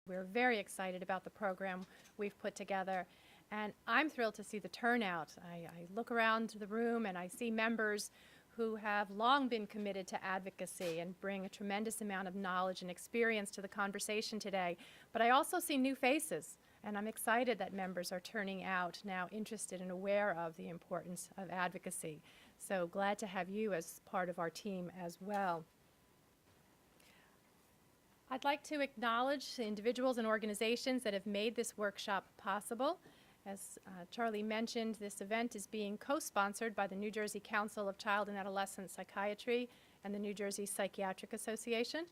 We're very excited about the program we've put together, and I'm thrilled to see the turnout. I look around the room and I see members who have long been committed to advocacy and bring a tremendous amount of knowledge and experience to the conversation today. But I also see new faces, and I'm excited that members are turning out now interested and aware of the importance of advocacy. So glad to have you as part of our team as well. I'd like to acknowledge the individuals and organizations that have made this workshop possible. As Charlie mentioned, this event is being co-sponsored by the New Jersey Council of Child and Adolescent Psychiatry and the New Jersey Psychiatric Association.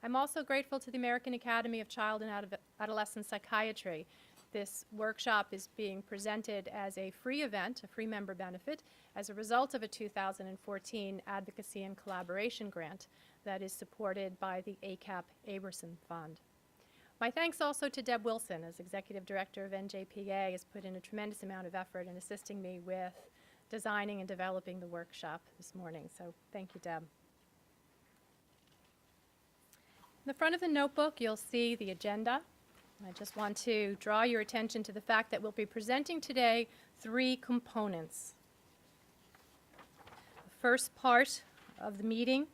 I'm also grateful to the American Academy of Child and Adolescent Psychiatry. This workshop is being presented as a free event, a free member benefit, as a result of a 2014 Advocacy and Collaboration Grant that is supported by the ACAP Aberson Fund. My thanks also to Deb Wilson, as Executive Director of NJPA, has put in a tremendous amount of effort in assisting me with designing and developing the workshop this morning. So thank you, Deb. In the front of the notebook, you'll see the agenda. I just want to draw your attention to the fact that we'll be presenting today 3 components. The first part of the meeting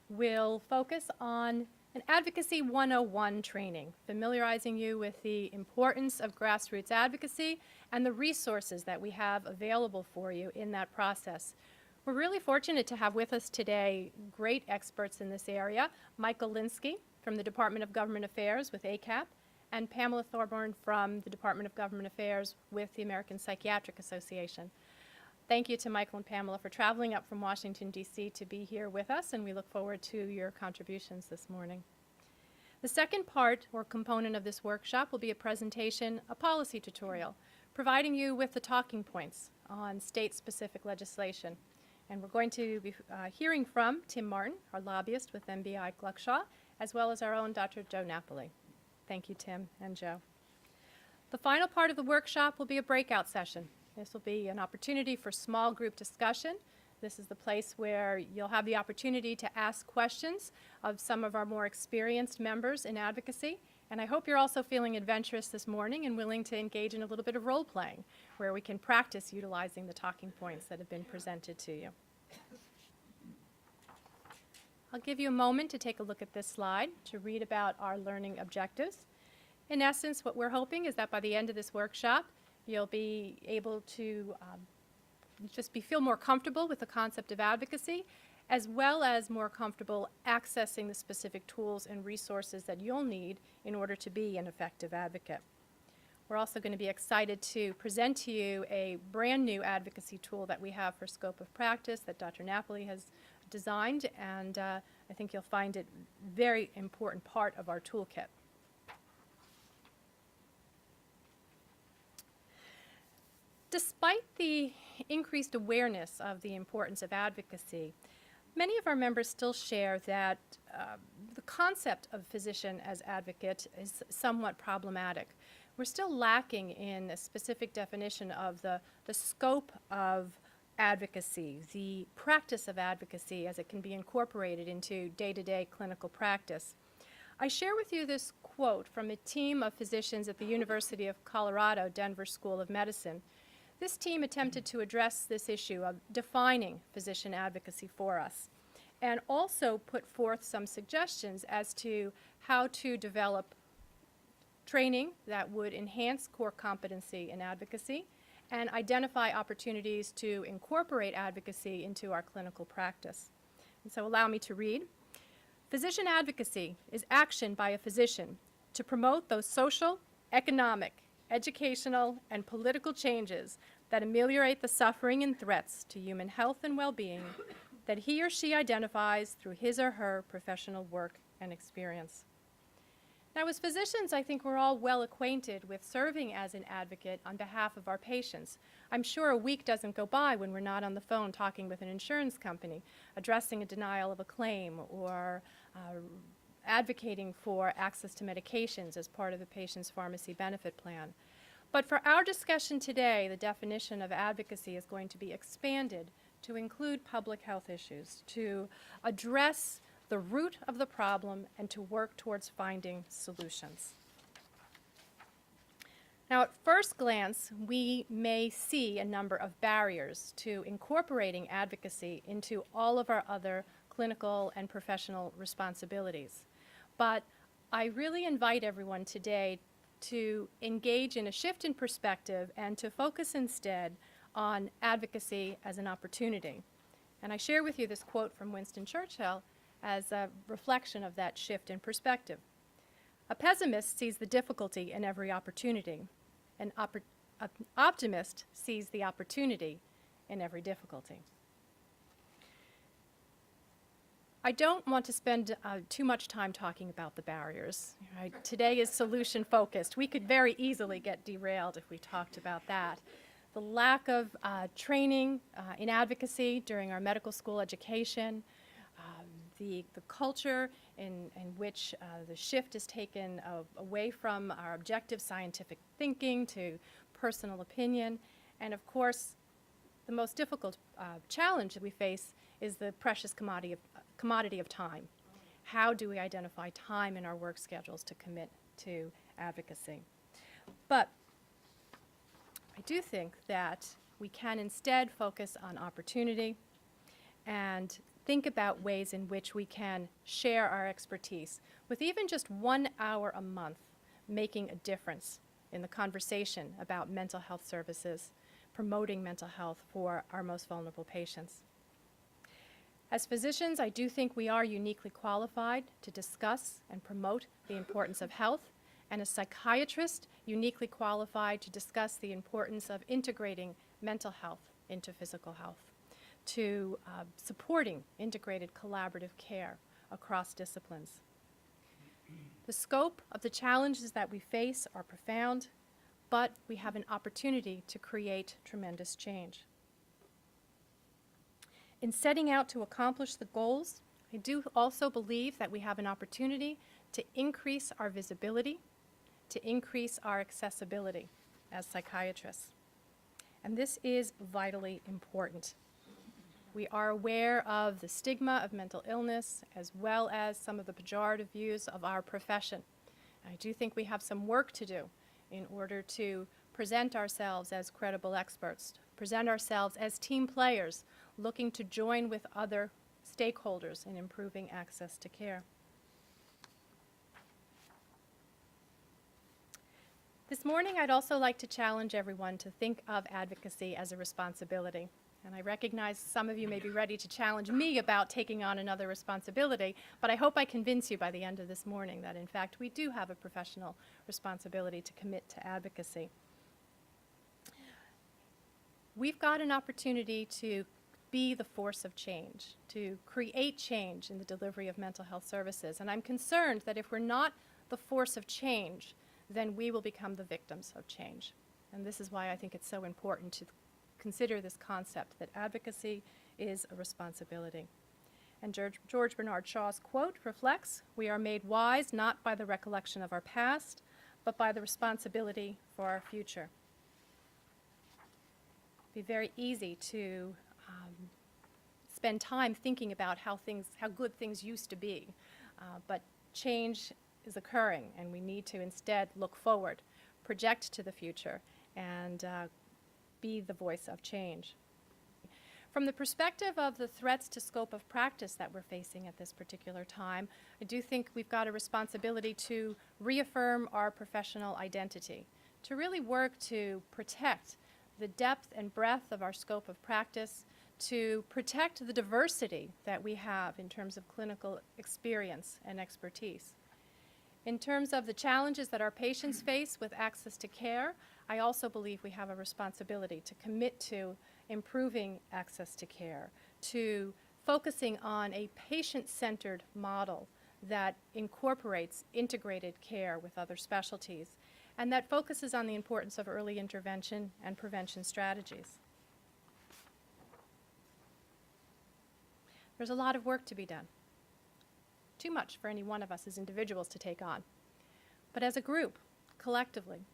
will focus on an Advocacy 101 training, familiarizing you with the importance of grassroots advocacy and the resources that we have available for you in that process. We're really fortunate to have with us today great experts in this area, Michael Linsky from the Department of Government Affairs with ACAP, and Pamela Thorburn from the Department of Government Affairs with the American Psychiatric Association. Thank you to Michael and Pamela for traveling up from Washington, D.C. to be here with us, and we look forward to your contributions this morning. The second part or component of this workshop will be a presentation, a policy tutorial, providing you with the talking points on state-specific legislation. And we're going to be hearing from Tim Martin, our lobbyist with MBI Gluckshaw, as well as our own Dr. Joe Napoli. Thank you, Tim and Joe. The final part of the workshop will be a breakout session. This will be an opportunity for small group discussion. This is the place where you'll have the opportunity to ask questions of some of our more experienced members in advocacy. And I hope you're also feeling adventurous this morning and willing to engage in a little bit of role playing, where we can practice utilizing the talking points that have been presented to you. I'll give you a moment to take a look at this slide to read about our learning objectives. In essence, what we're hoping is that by the end of this workshop, you'll be able to feel more comfortable with the concept of advocacy, as well as more comfortable accessing the specific tools and resources that you'll need in order to be an effective advocate. We're also going to be excited to present to you a brand new advocacy tool that we have for scope of practice that Dr. Napoli has designed, and I think you'll find it a very important part of our toolkit. Despite the increased awareness of the importance of advocacy, many of our members still share that the concept of physician as advocate is somewhat problematic. We're still lacking in a specific definition of the scope of advocacy, the practice of advocacy as it can be incorporated into day-to-day clinical practice. I share with you this quote from a team of physicians at the University of Colorado Denver School of Medicine. This team attempted to address this issue of defining physician advocacy for us, and also put forth some suggestions as to how to develop training that would enhance core competency in advocacy and identify opportunities to incorporate advocacy into our clinical practice. And so allow me to read. Physician advocacy is action by a physician to promote those social, economic, educational, and political changes that ameliorate the suffering and threats to human health and well-being that he or she identifies through his or her professional work and experience. Now, as physicians, I think we're all well acquainted with serving as an advocate on behalf of our patients. I'm sure a week doesn't go by when we're not on the phone talking with an insurance company, addressing a denial of a claim, or advocating for access to medications as part of the patient's pharmacy benefit plan. But for our discussion today, the definition of advocacy is going to be expanded to include public health issues, to address the root of the problem, and to work towards finding solutions. Now, at first glance, we may see a number of barriers to incorporating advocacy into all of our other clinical and professional responsibilities. But I really invite everyone today to engage in a shift in perspective and to focus instead on advocacy as an opportunity. And I share with you this quote from Winston Churchill as a reflection of that shift in perspective. A pessimist sees the difficulty in every opportunity. An optimist sees the opportunity in every difficulty. I don't want to spend too much time talking about the barriers. Right? Today is solution focused. We could very easily get derailed if we talked about that. The lack of training in advocacy during our medical school education, the culture in which the shift is taken away from our objective scientific thinking to personal opinion, and of course, the most difficult challenge that we face is the precious commodity of time. How do we identify time in our work schedules to commit to advocacy? But I do think that we can instead focus on opportunity and think about ways in which we can share our expertise with even just 1 hour a month, making a difference in the conversation about mental health services, promoting mental health for our most vulnerable patients. As physicians, I do think we are uniquely qualified to discuss and promote the importance of health, and as psychiatrists, uniquely qualified to discuss the importance of integrating mental health into physical health, to supporting integrated collaborative care across disciplines. The scope of the challenges that we face are profound, but we have an opportunity to create tremendous change. In setting out to accomplish the goals, I do also believe that we have an opportunity to increase our visibility, to increase our accessibility as psychiatrists. And this is vitally important. We are aware of the stigma of mental illness as well as some of the pejorative views of our profession. I do think we have some work to do in order to present ourselves as credible experts, present ourselves as team players looking to join with other stakeholders in improving access to care. This morning, I'd also like to challenge everyone to think of advocacy as a responsibility. And I recognize some of you may be ready to challenge me about taking on another responsibility, but I hope I convince you by the end of this morning that, in fact, we do have a professional responsibility to commit to advocacy. We've got an opportunity to be the force of change, to create change in the delivery of mental health services. And I'm concerned that if we're not the force of change, then we will become the victims of change. And this is why I think it's so important to consider this concept that advocacy is a responsibility. And George Bernard Shaw's quote reflects, "We are made wise not by the recollection of our past, but by the responsibility for our future." It'd be very easy to spend time thinking about how good things used to be, but change is occurring, and we need to instead look forward, project to the future, and be the voice of change. From the perspective of the threats to scope of practice that we're facing at this particular time, I do think we've got a responsibility to reaffirm our professional identity, to really work to protect the depth and breadth of our scope of practice, to protect the diversity that we have in terms of clinical experience and expertise. In terms of the challenges that our patients face with access to care, I also believe we have a responsibility to commit to improving access to care, to focusing on a patient-centered model that incorporates integrated care with other specialties, and that focuses on the importance of early intervention and prevention strategies. There's a lot of work to be done. Too much for any one of us as individuals to take on. But as a group, collectively,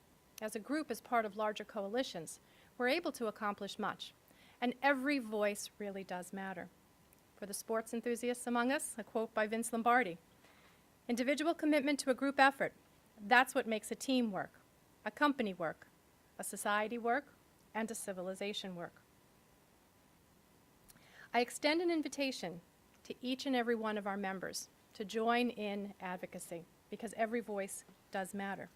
as a group as part of larger coalitions, we're able to accomplish much. And every voice really does matter. For the sports enthusiasts among us, a quote by Vince Lombardi, "Individual commitment to a group effort, that's what makes a team work. a company work, a society work, and a civilization work. I extend an invitation to each and every one of our members to join in advocacy, because every voice does matter.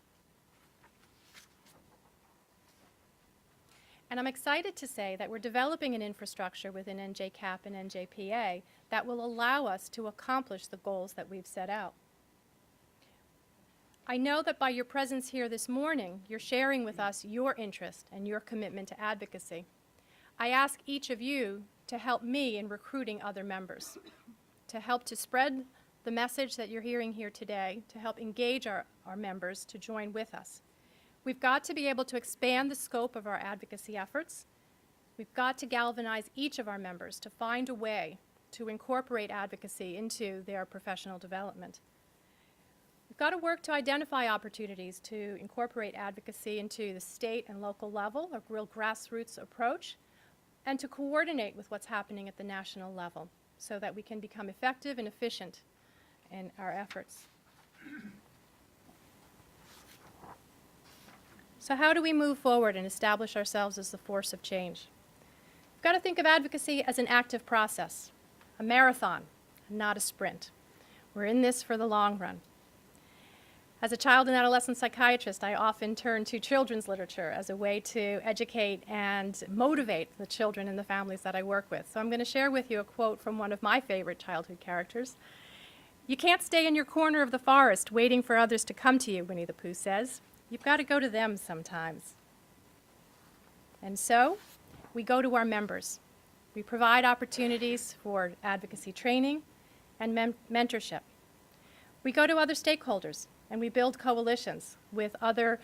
And I'm excited to say that we're developing an infrastructure within NJCAP and NJPA that will allow us to accomplish the goals that we've set out. I know that by your presence here this morning, you're sharing with us your interest and your commitment to advocacy. I ask each of you to help me in recruiting other members, to help to spread the message that you're hearing here today, to help engage our members to join with us. We've got to be able to expand the scope of our advocacy efforts. We've got to galvanize each of our members to find a way to incorporate advocacy into their professional development. We've got to work to identify opportunities to incorporate advocacy into the state and local level, a real grassroots approach, and to coordinate with what's happening at the national level so that we can become effective and efficient in our efforts. So how do we move forward and establish ourselves as the force of change? We've got to think of advocacy as an active process, a marathon, not a sprint. We're in this for the long run. As a child and adolescent psychiatrist, I often turn to children's literature as a way to educate and motivate the children and the families that I work with. So I'm going to share with you a quote from one of my favorite childhood characters. "You can't stay in your corner of the forest waiting for others to come to you," Winnie the Pooh says. "You've got to go to them sometimes." And so we go to our members. We provide opportunities for advocacy training and mentorship. We go to other stakeholders and we build coalitions with other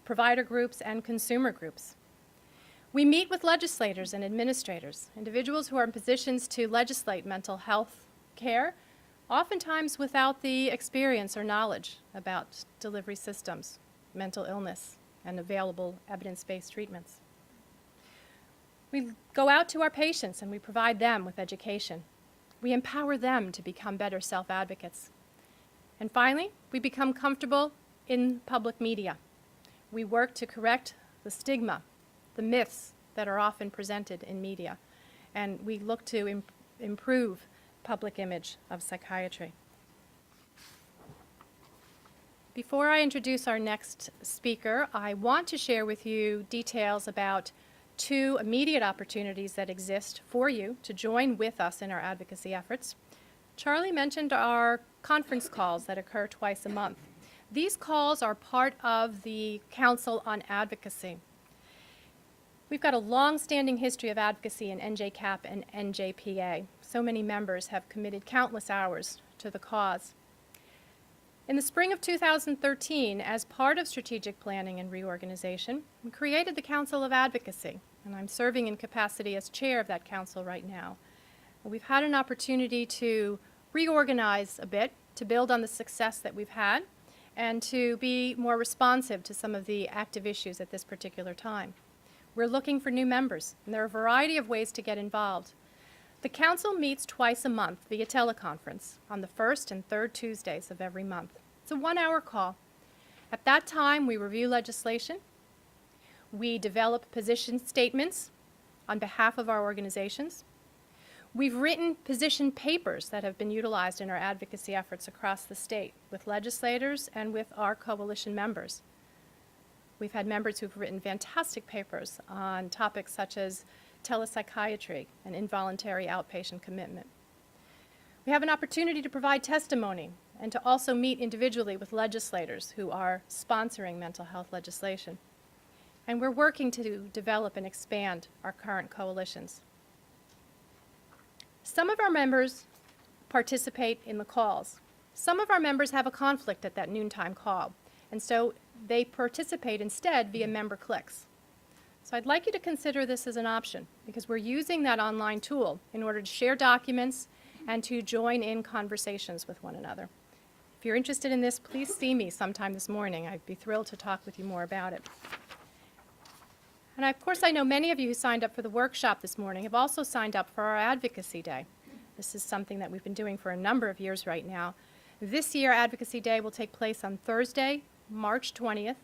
provider groups and consumer groups. We meet with legislators and administrators, individuals who are in positions to legislate mental health care, oftentimes without the experience or knowledge about delivery systems, mental illness, and available evidence-based treatments. We go out to our patients and we provide them with education. We empower them to become better self-advocates. And finally, we become comfortable in public media. We work to correct the stigma, the myths that are often presented in media, and we look to improve public image of psychiatry. Before I introduce our next speaker, I want to share with you details about two immediate opportunities that exist for you to join with us in our advocacy efforts. Charlie mentioned our conference calls that occur twice a month. These calls are part of the Council on Advocacy. We've got a long-standing history of advocacy in NJCAP and NJPA. So many members have committed countless hours to the cause. In the spring of 2013, as part of strategic planning and reorganization, we created the Council of Advocacy, and I'm serving in capacity as chair of that council right now. We've had an opportunity to reorganize a bit, to build on the success that we've had, and to be more responsive to some of the active issues at this particular time. We're looking for new members, and there are a variety of ways to get involved. The council meets twice a month via teleconference on the first and third Tuesdays of every month. It's a 1-hour call. At that time, we review legislation. We develop position statements on behalf of our organizations. We've written position papers that have been utilized in our advocacy efforts across the state with legislators and with our coalition members. We've had members who've written fantastic papers on topics such as telepsychiatry and involuntary outpatient commitment. We have an opportunity to provide testimony and to also meet individually with legislators who are sponsoring mental health legislation. And we're working to develop and expand our current coalitions. Some of our members participate in the calls. Some of our members have a conflict at that noontime call, and so they participate instead via member clicks. So I'd like you to consider this as an option, because we're using that online tool in order to share documents and to join in conversations with one another. If you're interested in this, please see me sometime this morning. I'd be thrilled to talk with you more about it. And of course, I know many of you who signed up for the workshop this morning have also signed up for our Advocacy Day. This is something that we've been doing for a number of years right now. This year, Advocacy Day will take place on Thursday, March 20th.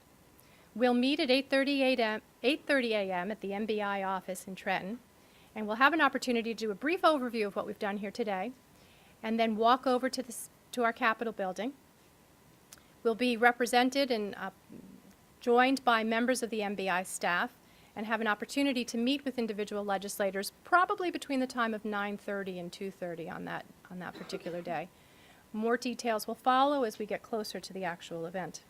We'll meet at 8:30 a.m. at the MBI office in Trenton, and we'll have an opportunity to do a brief overview of what we've done here today, and then walk over to our Capitol building. We'll be represented and joined by members of the MBI staff and have an opportunity to meet with individual legislators probably between the time of 9:30 and 2:30 on that particular day. More details will follow as we get closer to the actual event.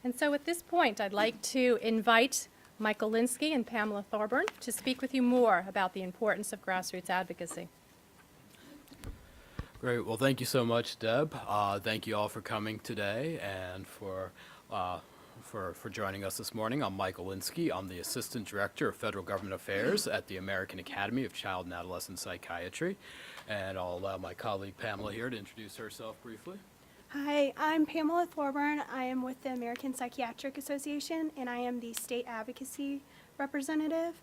And so at this point, I'd like to invite Michael Linsky and Pamela Thorburn to speak with you more about the importance of grassroots advocacy. Great. Well, thank you so much, Deb. Thank you all for coming today and for joining us this morning. I'm Michael Linsky. I'm the Assistant Director of Federal Government Affairs at the American Academy of Child and Adolescent Psychiatry. And I'll allow my colleague Pamela here to introduce herself briefly. Hi, I'm Pamela Thorburn. I am with the American Psychiatric Association, and I am the state advocacy representative.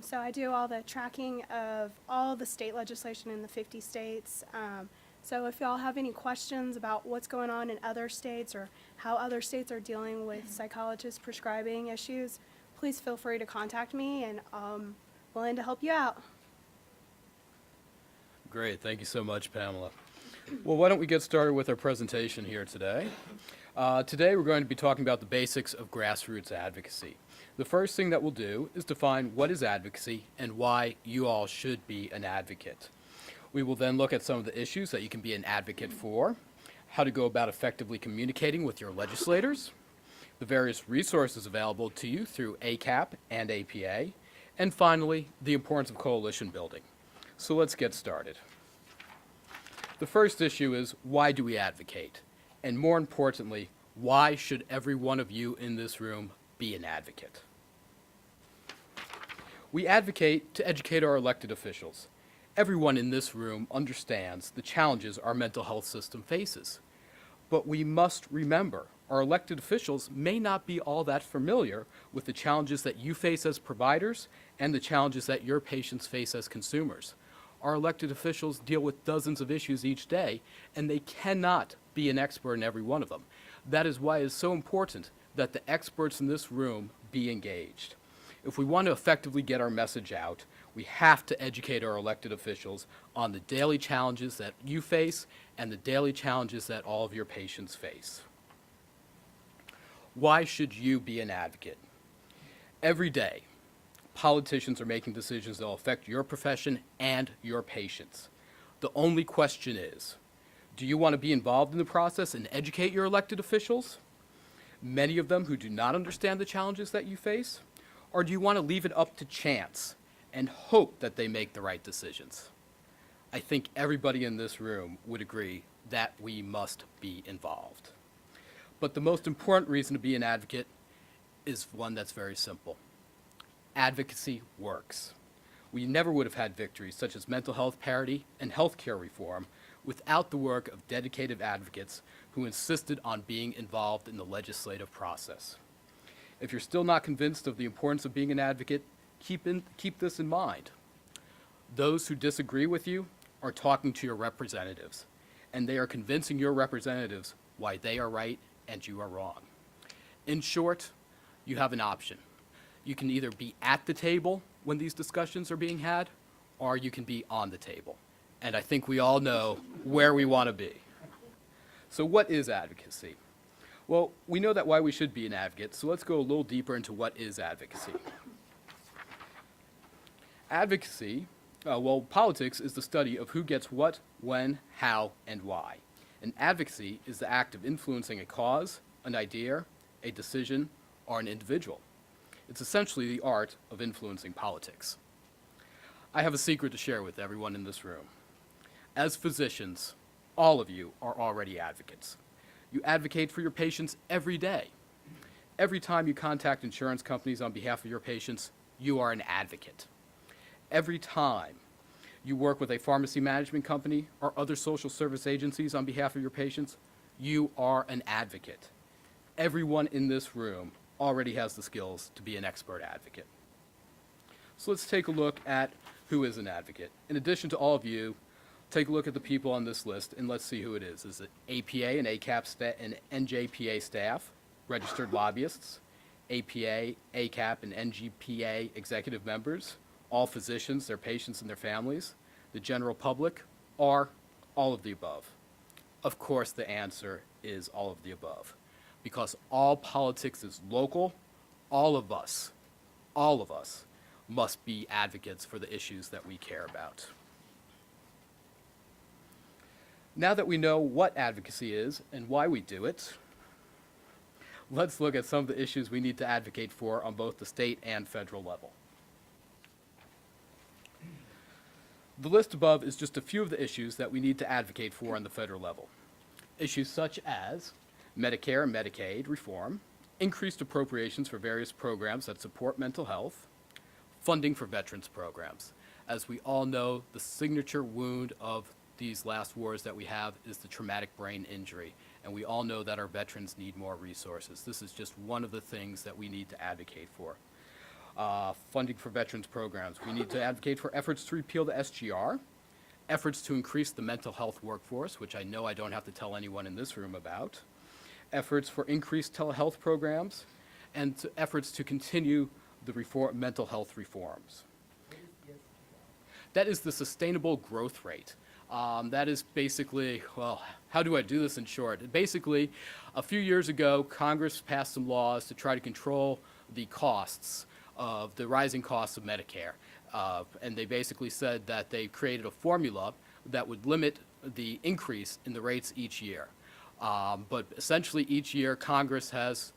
So I do all the tracking of all the state legislation in the 50 states. So if y'all have any questions about what's going on in other states or how other states are dealing with psychologist prescribing issues, please feel free to contact me, and I'm willing to help you out. Great. Thank you so much, Pamela. Well, why don't we get started with our presentation here today. Today we're going to be talking about the basics of grassroots advocacy. The first thing that we'll do is define what is advocacy and why you all should be an advocate. We will then look at some of the issues that you can be an advocate for, how to go about effectively communicating with your legislators, the various resources available to you through ACAP and APA, and finally, the importance of coalition building. So let's get started. The first issue is, why do we advocate? And more importantly, why should every one of you in this room be an advocate? We advocate to educate our elected officials. Everyone in this room understands the challenges our mental health system faces. But we must remember, our elected officials may not be all that familiar with the challenges that you face as providers and the challenges that your patients face as consumers. Our elected officials deal with dozens of issues each day, and they cannot be an expert in every one of them. That is why it is so important that the experts in this room be engaged. If we want to effectively get our message out, we have to educate our elected officials on the daily challenges that you face and the daily challenges that all of your patients face. Why should you be an advocate? Every day, politicians are making decisions that will affect your profession and your patients. The only question is, do you want to be involved in the process and educate your elected officials, many of them who do not understand the challenges that you face, or do you want to leave it up to chance and hope that they make the right decisions? I think everybody in this room would agree that we must be involved. But the most important reason to be an advocate is one that's very simple. Advocacy works. We never would have had victories such as mental health parity and healthcare reform without the work of dedicated advocates who insisted on being involved in the legislative process. If you're still not convinced of the importance of being an advocate, keep this in mind. Those who disagree with you are talking to your representatives, and they are convincing your representatives why they are right and you are wrong. In short, you have an option. You can either be at the table when these discussions are being had, or you can be on the table. And I think we all know where we want to be. So what is advocacy? Well, we know that why we should be an advocate, so let's go a little deeper into what is advocacy. Advocacy, politics is the study of who gets what, when, how, and why. And advocacy is the act of influencing a cause, an idea, a decision, or an individual. It's essentially the art of influencing politics. I have a secret to share with everyone in this room. As physicians, all of you are already advocates. You advocate for your patients every day. Every time you contact insurance companies on behalf of your patients, you are an advocate. Every time you work with a pharmacy management company or other social service agencies on behalf of your patients, you are an advocate. Everyone in this room already has the skills to be an expert advocate. So let's take a look at who is an advocate. In addition to all of you, Take a look at the people on this list, and let's see who it is. Is it APA and and NJPA staff, registered lobbyists, APA, ACAP, and NGPA executive members, all physicians, their patients, and their families, the general public, or all of the above? Of course, the answer is all of the above. Because all politics is local, all of us must be advocates for the issues that we care about. Now that we know what advocacy is and why we do it, let's look at some of the issues we need to advocate for on both the state and federal level. The list above is just a few of the issues that we need to advocate for on the federal level. Issues such as Medicare and Medicaid reform, increased appropriations for various programs that support mental health, funding for veterans programs. As we all know, the signature wound of these last wars that we have is the traumatic brain injury, and we all know that our veterans need more resources. This is just one of the things that we need to advocate for. Funding for veterans programs. We need to advocate for efforts to repeal the SGR, efforts to increase the mental health workforce, which I know I don't have to tell anyone in this room about, efforts for increased telehealth programs, and efforts to continue the mental health reforms. That is the sustainable growth rate. That is basically, well, how do I do this in short? Basically, a few years ago, Congress passed some laws to try to control the costs of the rising costs of Medicare. And they basically said that they created a formula that would limit the increase in the rates each year. But essentially each year, Congress has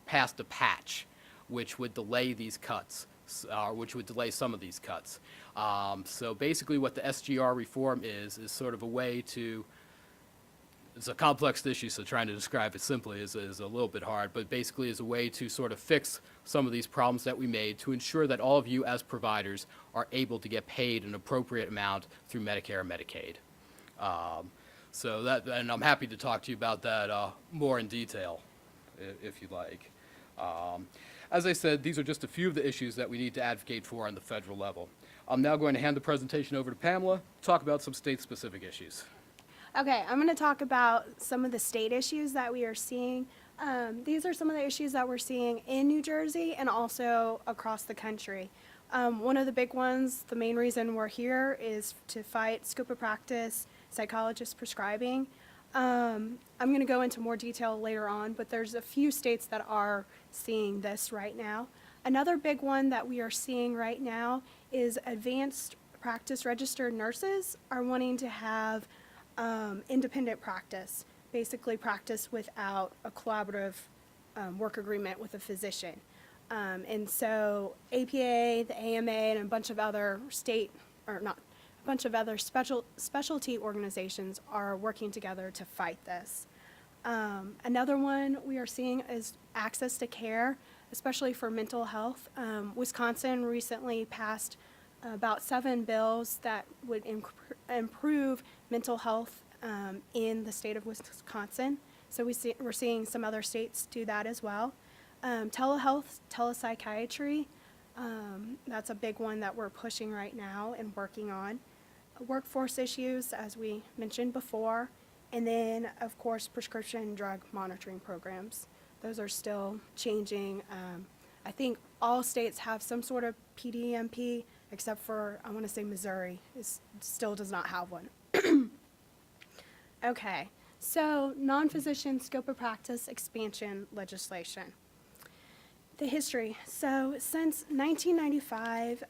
passed a patch which would delay these cuts, which would delay some of these cuts. So basically what the SGR reform is sort of a way to, it's a complex issue, so trying to describe it simply is a little bit hard, but basically is a way to sort of fix some of these problems that we made to ensure that all of you as providers are able to get paid an appropriate amount through Medicare and Medicaid. So that, and I'm happy to talk to you about that more in detail, if you'd like. As I said, these are just a few of the issues that we need to advocate for on the federal level. I'm now going to hand the presentation over to Pamela to talk about some state-specific issues. Okay, I'm going to talk about some of the state issues that we are seeing. These are some of the issues that we're seeing in New Jersey and also across the country. One of the big ones, the main reason we're here, is to fight scope of practice, psychologist prescribing. I'm going to go into more detail later on, but there's a few states that are seeing this right now. Another big one that we are seeing right now is advanced practice registered nurses are wanting to have independent practice, basically practice without a collaborative work agreement with a physician. And so APA, the AMA, and a bunch of other specialty organizations are working together to fight this. Another one we are seeing is access to care, especially for mental health. Wisconsin recently passed about 7 bills that would improve mental health in the state of Wisconsin. So we're seeing some other states do that as well. Telehealth, telepsychiatry, that's a big one that we're pushing right now and working on. Workforce issues, as we mentioned before, and then, of course, prescription drug monitoring programs. Those are still changing. I think all states have some sort of PDMP, except for, I want to say Missouri still does not have one. Okay, so non-physician scope of practice expansion legislation. The history. So since 1995,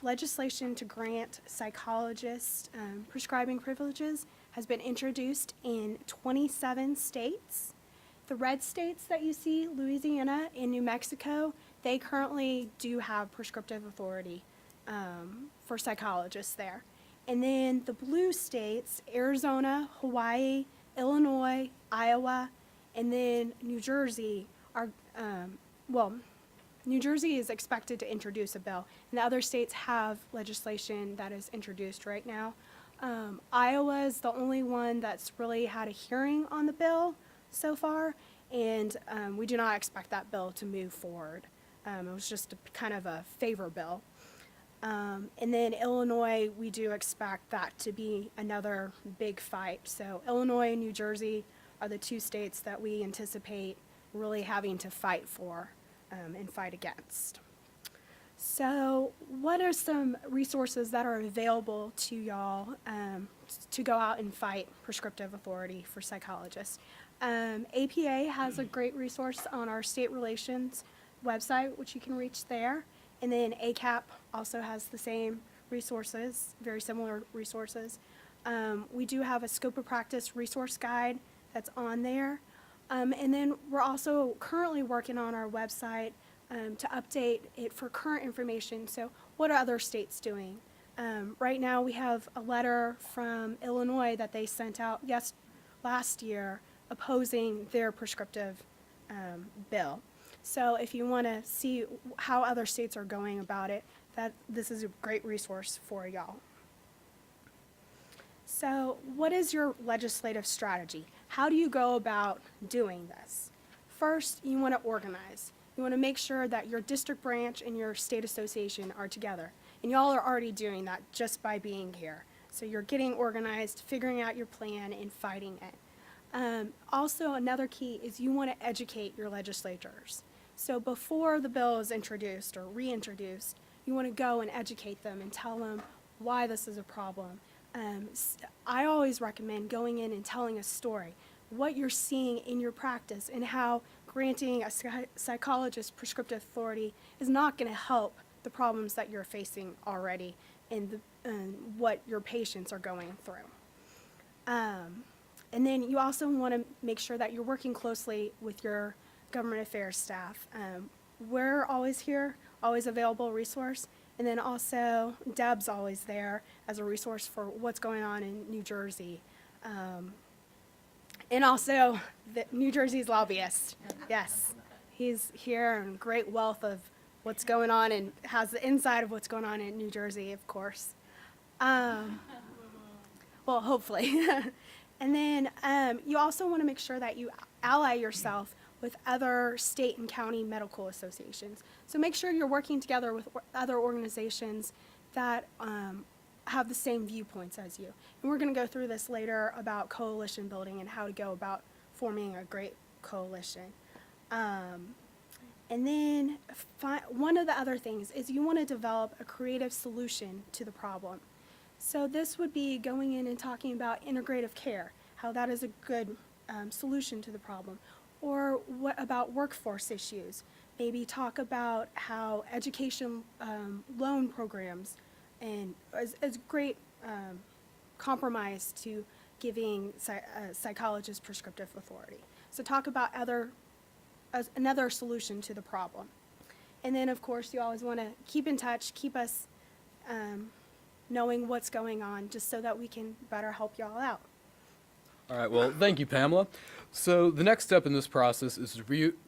legislation to grant psychologists prescribing privileges has been introduced in 27 states. The red states that you see, Louisiana and New Mexico, they currently do have prescriptive authority for psychologists there. And then the blue states, Arizona, Hawaii, Illinois, Iowa, and then New Jersey are, New Jersey is expected to introduce a bill, and the other states have legislation that is introduced right now. Iowa is the only one that's really had a hearing on the bill so far, and we do not expect that bill to move forward. It was just kind of a favor bill. And then Illinois, we do expect that to be another big fight. So Illinois and New Jersey are the two states that we anticipate really having to fight for and fight against. So what are some resources that are available to y'all to go out and fight prescriptive authority for psychologists? APA has a great resource on our state relations website, which you can reach there. And then ACAP also has the same resources, very similar resources. We do have a scope of practice resource guide that's on there. And then we're also currently working on our website to update it for current information. So what are other states doing? Right now we have a letter from Illinois that they sent out last year opposing their prescriptive bill. So if you want to see how other states are going about it, this is a great resource for y'all. So what is your legislative strategy? How do you go about doing this? First, you want to organize. You want to make sure that your district branch and your state association are together. And y'all are already doing that just by being here. So you're getting organized, figuring out your plan, and fighting it. Also, another key is you want to educate your legislators. So before the bill is introduced or reintroduced, you want to go and educate them and tell them why this is a problem. I always recommend going in and telling a story, what you're seeing in your practice and how granting a psychologist prescriptive authority is not going to help the problems that you're facing already and what your patients are going through. And then you also want to make sure that you're working closely with your government affairs staff. We're always here, always available resource. And then also Deb's always there as a resource for what's going on in New Jersey. And also the New Jersey's lobbyist. Yes, he's here and great wealth of what's going on and has the inside of what's going on in New Jersey, of course. Well, hopefully. And then you also want to make sure that you ally yourself with other state and county medical associations. So make sure you're working together with other organizations that have the same viewpoints as you. And we're going to go through this later about coalition building and how to go about forming a great coalition. And then one of the other things is you want to develop a creative solution to the problem. So this would be going in and talking about integrative care, how that is a good solution to the problem. Or what about workforce issues? Maybe talk about how education loan programs and is great compromise to giving psychologists prescriptive authority. So talk about another solution to the problem. And then, of course, you always want to keep in touch, keep us knowing what's going on, just so that we can better help y'all out. All right, well, thank you, Pamela. So the next step in this process is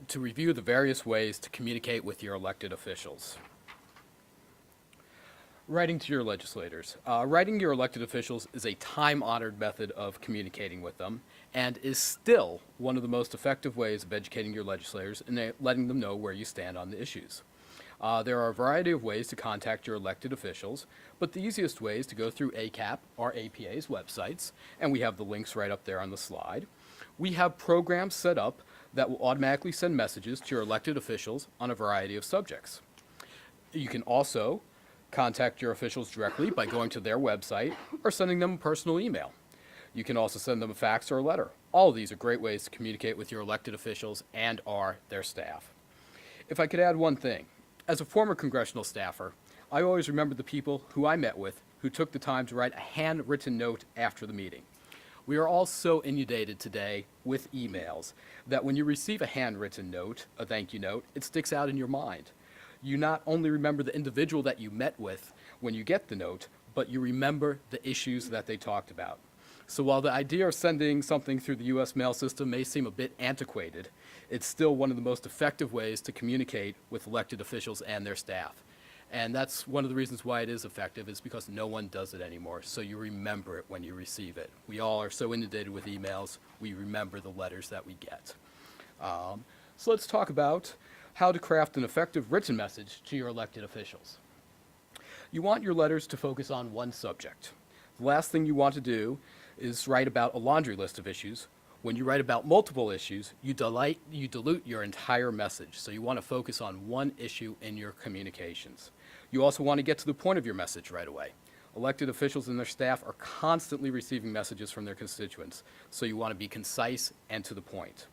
to review the various ways to communicate with your elected officials. Writing to your legislators. Writing to your elected officials is a time-honored method of communicating with them and is still one of the most effective ways of educating your legislators and letting them know where you stand on the issues. There are a variety of ways to contact your elected officials, but the easiest way is to go through ACAP or APA's websites, and we have the links right up there on the slide. We have programs set up that will automatically send messages to your elected officials on a variety of subjects. You can also contact your officials directly by going to their website or sending them a personal email. You can also send them a fax or a letter. All of these are great ways to communicate with your elected officials and or their staff. If I could add one thing, as a former congressional staffer, I always remember the people who I met with who took the time to write a handwritten note after the meeting. We are all so inundated today with emails that when you receive a handwritten note, a thank you note, it sticks out in your mind. You not only remember the individual that you met with when you get the note, but you remember the issues that they talked about. So while the idea of sending something through the U.S. mail system may seem a bit antiquated, it's still one of the most effective ways to communicate with elected officials and their staff. And that's one of the reasons why it is effective, is because no one does it anymore, so you remember it when you receive it. We all are so inundated with emails, we remember the letters that we get. So let's talk about how to craft an effective written message to your elected officials. You want your letters to focus on one subject. The last thing you want to do is write about a laundry list of issues. When you write about multiple issues, you dilute your entire message. So you want to focus on one issue in your communications. You also want to get to the point of your message right away. Elected officials and their staff are constantly receiving messages from their constituents, so you want to be concise and to the point.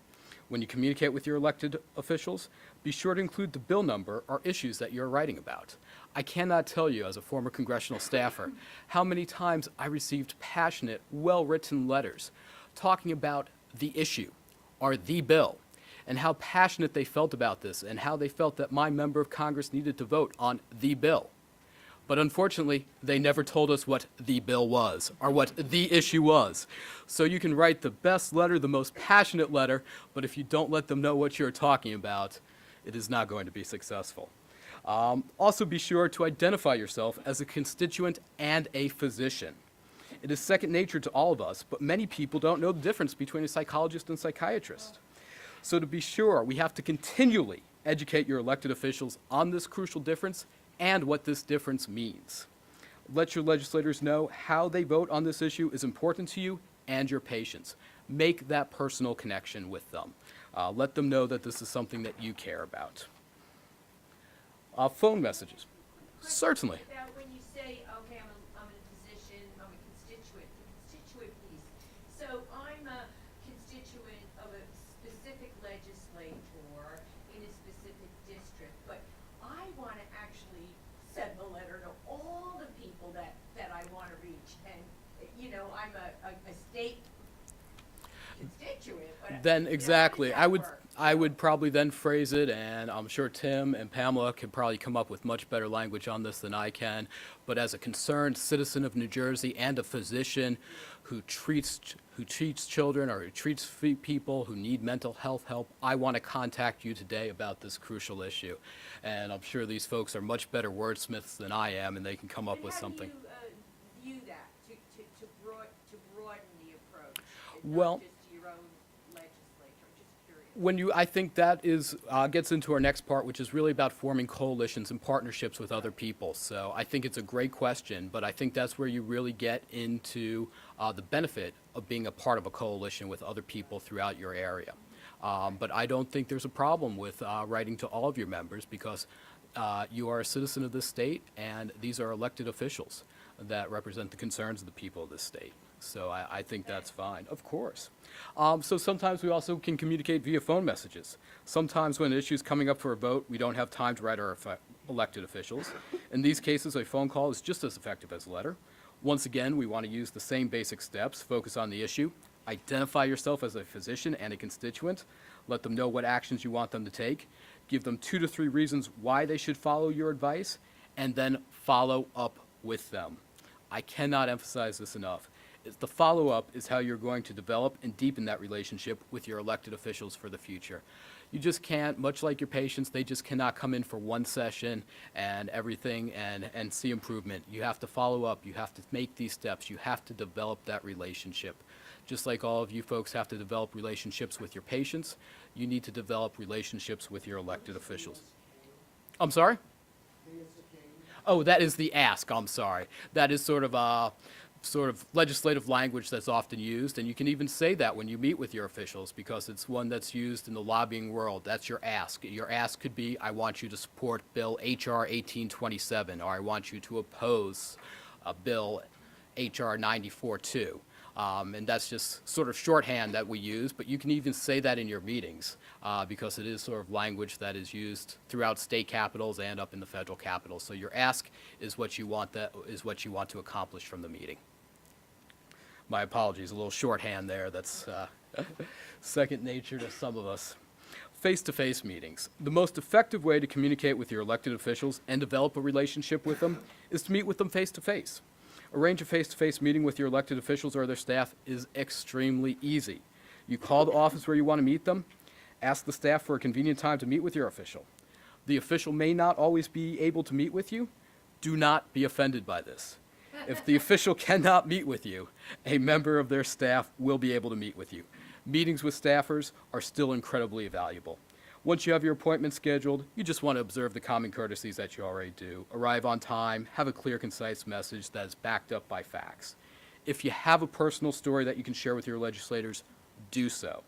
When you communicate with your elected officials, be sure to include the bill number or issues that you're writing about. I cannot tell you, as a former congressional staffer, how many times I received passionate, well-written letters talking about the issue or the bill, and how passionate they felt about this, and how they felt that my member of Congress needed to vote on the bill. But unfortunately, they never told us what the bill was or what the issue was. So you can write the best letter, the most passionate letter, but if you don't let them know what you're talking about, it is not going to be successful. Also be sure to identify yourself as a constituent and a physician. It is second nature to all of us, but many people don't know the difference between a psychologist and psychiatrist. So to be sure, we have to continually educate your elected officials on this crucial difference and what this difference means. Let your legislators know how they vote on this issue is important to you and your patients. Make that personal connection with them. Let them know that this is something that you care about. Phone messages. Certainly. About when you say, okay, I'm a physician, I'm a constituent, the constituent piece. So I'm a constituent of a specific legislator in a specific district, but I want to actually send the letter to all the people that I want to reach. And, you know, I'm a state constituent, but Then you know, how exactly, does that work? I would probably then phrase it, and I'm sure Tim and Pamela could probably come up with much better language on this than I can. But as a concerned citizen of New Jersey and a physician who treats children or who treats people who need mental health help, I want to contact you today about this crucial issue. And I'm sure these folks are much better wordsmiths than I am, and they can come up with something. But how do you view that, to broaden the approach? Well, Not just to your own legislature, just curious. I think that gets into our next part, which is really about forming coalitions and partnerships with other people. So I think it's a great question, but I think that's where you really get into the benefit of being a part of a coalition with other people throughout your area. But I don't think there's a problem with writing to all of your members, because you are a citizen of this state, and these are elected officials that represent the concerns of the people of this state. So I think that's fine, of course. So sometimes we also can communicate via phone messages. Sometimes when an issue is coming up for a vote, we don't have time to write our elected officials. In these cases, a phone call is just as effective as a letter. Once again, we want to use the same basic steps, focus on the issue, identify yourself as a physician and a constituent, let them know what actions you want them to take, give them 2 to 3 reasons why they should follow your advice, and then follow up with them. I cannot emphasize this enough. The follow-up is how you're going to develop and deepen that relationship with your elected officials for the future. You just can't, much like your patients, they just cannot come in for one session and everything and see improvement. You have to follow up. You have to make these steps. You have to develop that relationship. Just like all of you folks have to develop relationships with your patients, you need to develop relationships with your elected officials. I'm sorry? Oh, that is the ask. I'm sorry. That is sort of legislative language that's often used, and you can even say that when you meet with your officials, because it's one that's used in the lobbying world. That's your ask. Your ask could be, I want you to support Bill H.R. 1827, or I want you to oppose Bill H.R. 94-2. And that's just sort of shorthand that we use, but you can even say that in your meetings, because it is sort of language that is used throughout state capitals and up in the federal capitol. So your ask is what you want to accomplish from the meeting. My apologies, a little shorthand there. That's second nature to some of us. Face-to-face meetings. The most effective way to communicate with your elected officials and develop a relationship with them is to meet with them face-to-face. Arrange a face-to-face meeting with your elected officials or their staff is extremely easy. You call the office where you want to meet them, ask the staff for a convenient time to meet with your official. The official may not always be able to meet with you. Do not be offended by this. If the official cannot meet with you, a member of their staff will be able to meet with you. Meetings with staffers are still incredibly valuable. Once you have your appointment scheduled, you just want to observe the common courtesies that you already do. Arrive on time, have a clear, concise message that is backed up by facts. If you have a personal story that you can share with your legislators, do so.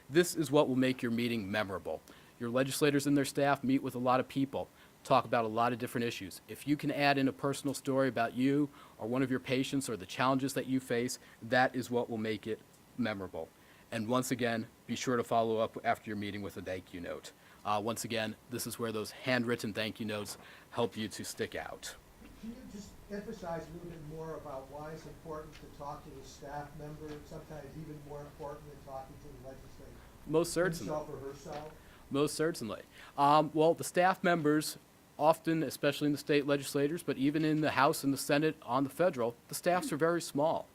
This is what will make your meeting memorable. Your legislators and their staff meet with a lot of people, talk about a lot of different issues. If you can add in a personal story about you or one of your patients or the challenges that you face, that is what will make it memorable. And once again, be sure to follow up after your meeting with a thank you note. Once again, this is where those handwritten thank you notes help you to stick out. Can you just emphasize a little bit more about why it's important to talk to the staff member, sometimes even more important than talking to the legislator? Most certainly. Himself or herself? Most certainly. Well, the staff members, often, especially in the state legislators, but even in the House and the Senate on the federal, the staffs are very small.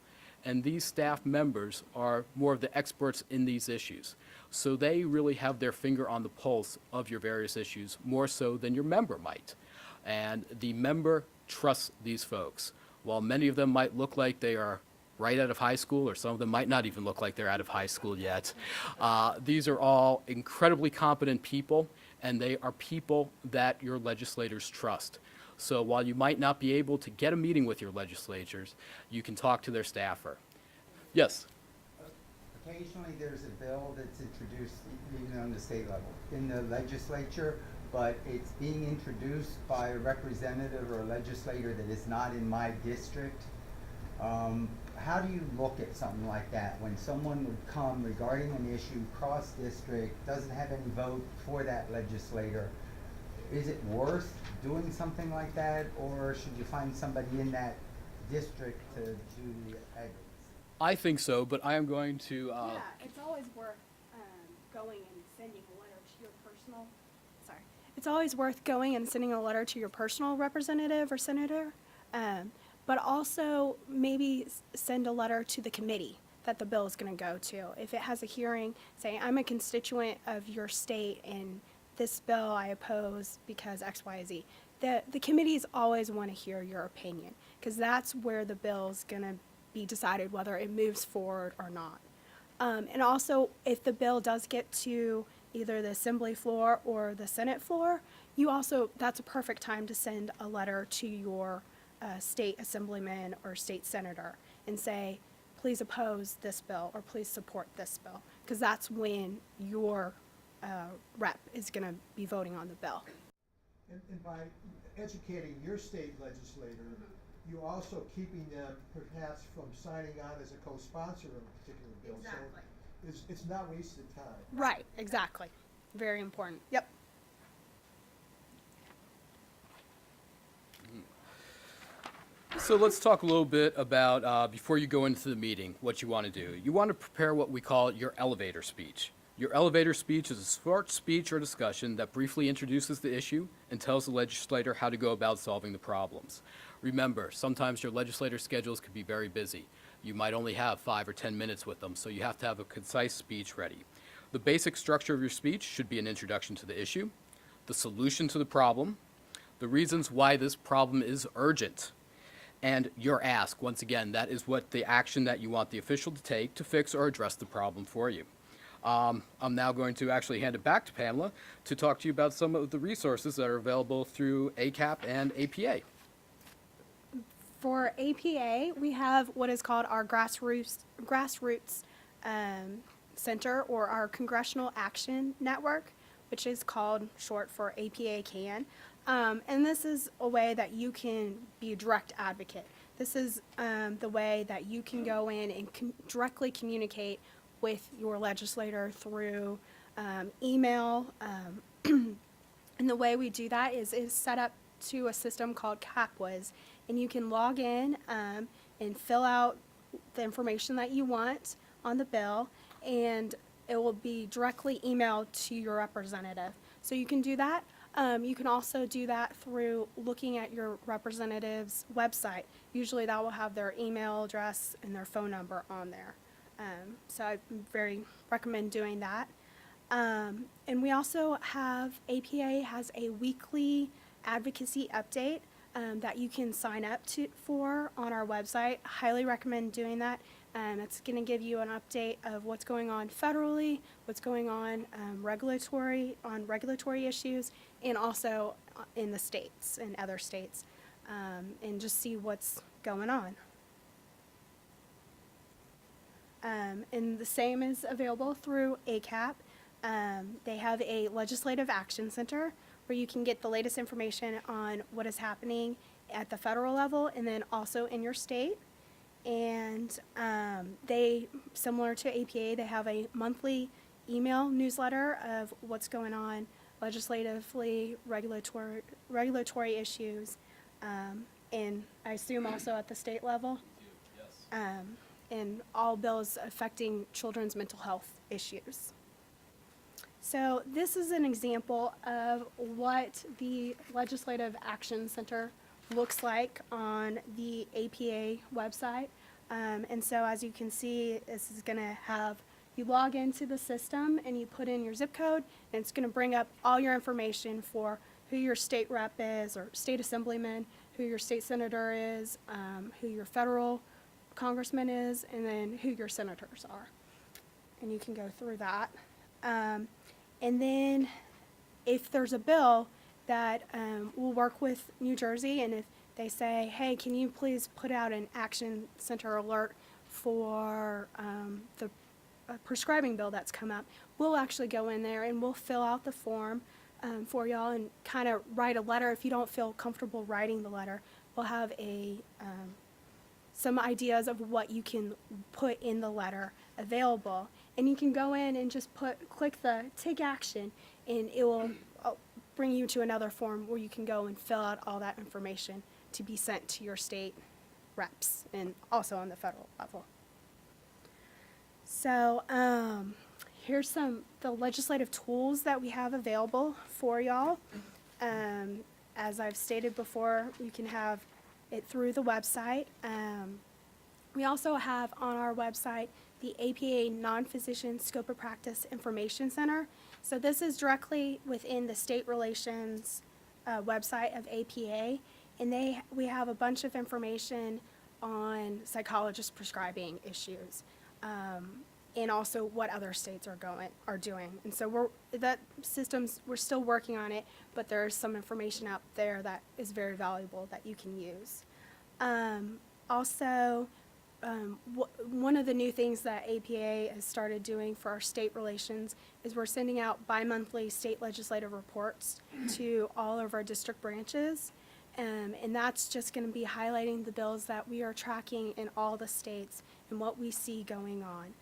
And these staff members are more of the experts in these issues. So they really have their finger on the pulse of your various issues, more so than your member might. And the member trusts these folks. While many of them might look like they are right out of high school, or some of them might not even look like they're out of high school yet, these are all incredibly competent people, and they are people that your legislators trust. So while you might not be able to get a meeting with your legislators, you can talk to their staffer. Yes? Occasionally, there's a bill that's introduced even on the state level in the legislature, but it's being introduced by a representative or a legislator that is not in my district. How do you look at something like that when someone would come regarding an issue cross-district, doesn't have any vote for that legislator? Is it worth doing something like that, or should you find somebody in that district to do the edits? I think so, but I am going to, Yeah, it's always worth going and sending a letter to your personal, sorry. It's always worth going and sending a letter to your personal representative or senator, but also maybe send a letter to the committee that the bill is going to go to. If it has a hearing, say, I'm a constituent of your state and this bill I oppose because X, Y, Z. The committees always want to hear your opinion, because that's where the bill's going to be decided whether it moves forward or not. And also, if the bill does get to either the Assembly floor or the Senate floor, that's a perfect time to send a letter to your state assemblyman or state senator and say, please oppose this bill or please support this bill, because that's when your rep is going to be voting on the bill. And by educating your state legislator, you're also keeping them perhaps from signing on as a co-sponsor of a particular bill. Exactly. So it's not wasted time. Right, exactly. Very important. Yep. So let's talk a little bit about, before you go into the meeting, what you want to do. You want to prepare what we call your elevator speech. Your elevator speech is a short speech or discussion that briefly introduces the issue and tells the legislator how to go about solving the problems. Remember, sometimes your legislator schedules can be very busy. You might only have 5 or 10 minutes with them, so you have to have a concise speech ready. The basic structure of your speech should be an introduction to the issue, the solution to the problem, the reasons why this problem is urgent, and your ask. Once again, that is what the action that you want the official to take to fix or address the problem for you. I'm now going to actually hand it back to Pamela to talk to you about some of the resources that are available through ACAP and APA. For APA, we have what is called our grassroots center, or our Congressional Action Network, which is called short for APA CAN. And this is a way that you can be a direct advocate. This is the way that you can go in and directly communicate with your legislator through email. And the way we do that is set up to a system called CapWiz. And you can log in and fill out the information that you want on the bill, and it will be directly emailed to your representative. So you can do that. You can also do that through looking at your representative's website. Usually that will have their email address and their phone number on there. So I very recommend doing that. And we also have, APA has a weekly advocacy update that you can sign up for on our website. Highly recommend doing that. It's going to give you an update of what's going on federally, what's going on regulatory issues, and also in the states and other states, and just see what's going on. And the same is available through ACAP. They have a legislative action center where you can get the latest information on what is happening at the federal level and then also in your state. And they, similar to APA, they have a monthly email newsletter of what's going on legislatively, regulatory issues, and I assume also at the state level. And all bills affecting children's mental health issues. So this is an example of what the Legislative Action Center looks like on the APA website. And so as you can see, this is going to have, you log into the system and you put in your zip code, and it's going to bring up all your information for who your state rep is or state assemblyman, who your state senator is, who your federal congressman is, and then who your senators are. And you can go through that. And then if there's a bill that we'll work with New Jersey, and if they say, hey, can you please put out an action center alert for the prescribing bill that's come up, we'll actually go in there and we'll fill out the form for y'all and kind of write a letter. If you don't feel comfortable writing the letter, we'll have a some ideas of what you can put in the letter available. And you can go in and just click the take action, and it will bring you to another form where you can go and fill out all that information to be sent to your state reps and also on the federal level. So here's the legislative tools that we have available for y'all. As I've stated before, you can have it through the website. We also have on our website the APA Non-Physician Scope of Practice Information Center. So this is directly within the state relations website of APA, and we have a bunch of information on psychologist prescribing issues, and also what other states are doing. And so we're still working on it, but there's some information out there that is very valuable that you can use. Also, one of the new things that APA has started doing for our state relations is we're sending out bi-monthly state legislative reports to all of our district branches. And that's just going to be highlighting the bills that we are tracking in all the states and what we see going on.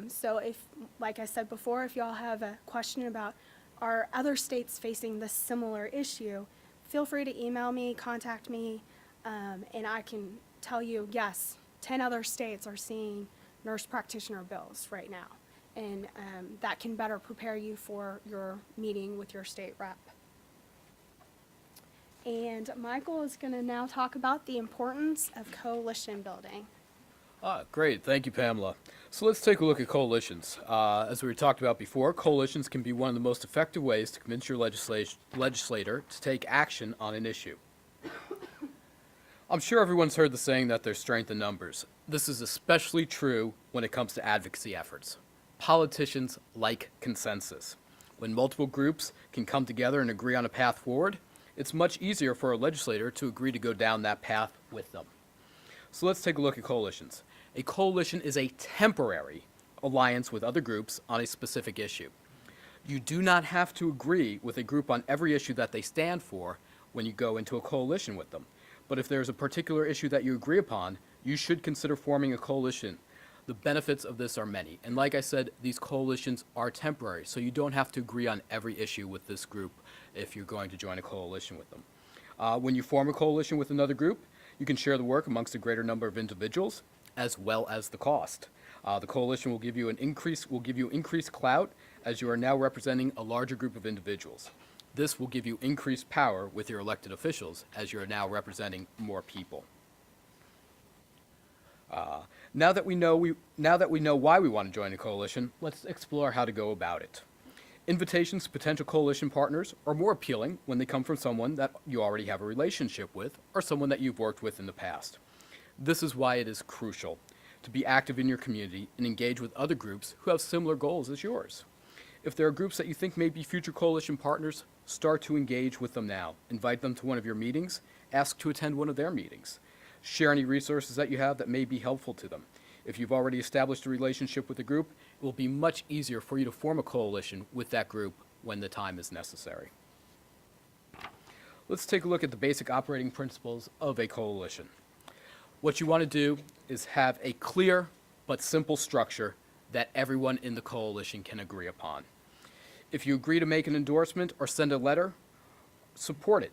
So if, like I said before, if y'all have a question about are other states facing this similar issue, feel free to email me, contact me, and I can tell you, yes, 10 other states are seeing nurse practitioner bills right now. And that can better prepare you for your meeting with your state rep. And Michael is going to now talk about the importance of coalition building. Great. Thank you, Pamela. So let's take a look at coalitions. As we talked about before, coalitions can be one of the most effective ways to convince your legislator to take action on an issue. I'm sure everyone's heard the saying that there's strength in numbers. This is especially true when it comes to advocacy efforts. Politicians like consensus. When multiple groups can come together and agree on a path forward, it's much easier for a legislator to agree to go down that path with them. So let's take a look at coalitions. A coalition is a temporary alliance with other groups on a specific issue. You do not have to agree with a group on every issue that they stand for when you go into a coalition with them. But if there's a particular issue that you agree upon, you should consider forming a coalition. The benefits of this are many. And like I said, these coalitions are temporary, so you don't have to agree on every issue with this group if you're going to join a coalition with them. When you form a coalition with another group, you can share the work amongst a greater number of individuals, as well as the cost. The coalition will give you increased clout, as you are now representing a larger group of individuals. This will give you increased power with your elected officials, as you are now representing more people. Now that we know why we want to join a coalition, let's explore how to go about it. Invitations to potential coalition partners are more appealing when they come from someone that you already have a relationship with or someone that you've worked with in the past. This is why it is crucial to be active in your community and engage with other groups who have similar goals as yours. If there are groups that you think may be future coalition partners, start to engage with them now. Invite them to one of your meetings. Ask to attend one of their meetings. Share any resources that you have that may be helpful to them. If you've already established a relationship with a group, it will be much easier for you to form a coalition with that group when the time is necessary. Let's take a look at the basic operating principles of a coalition. What you want to do is have a clear but simple structure that everyone in the coalition can agree upon. If you agree to make an endorsement or send a letter, support it.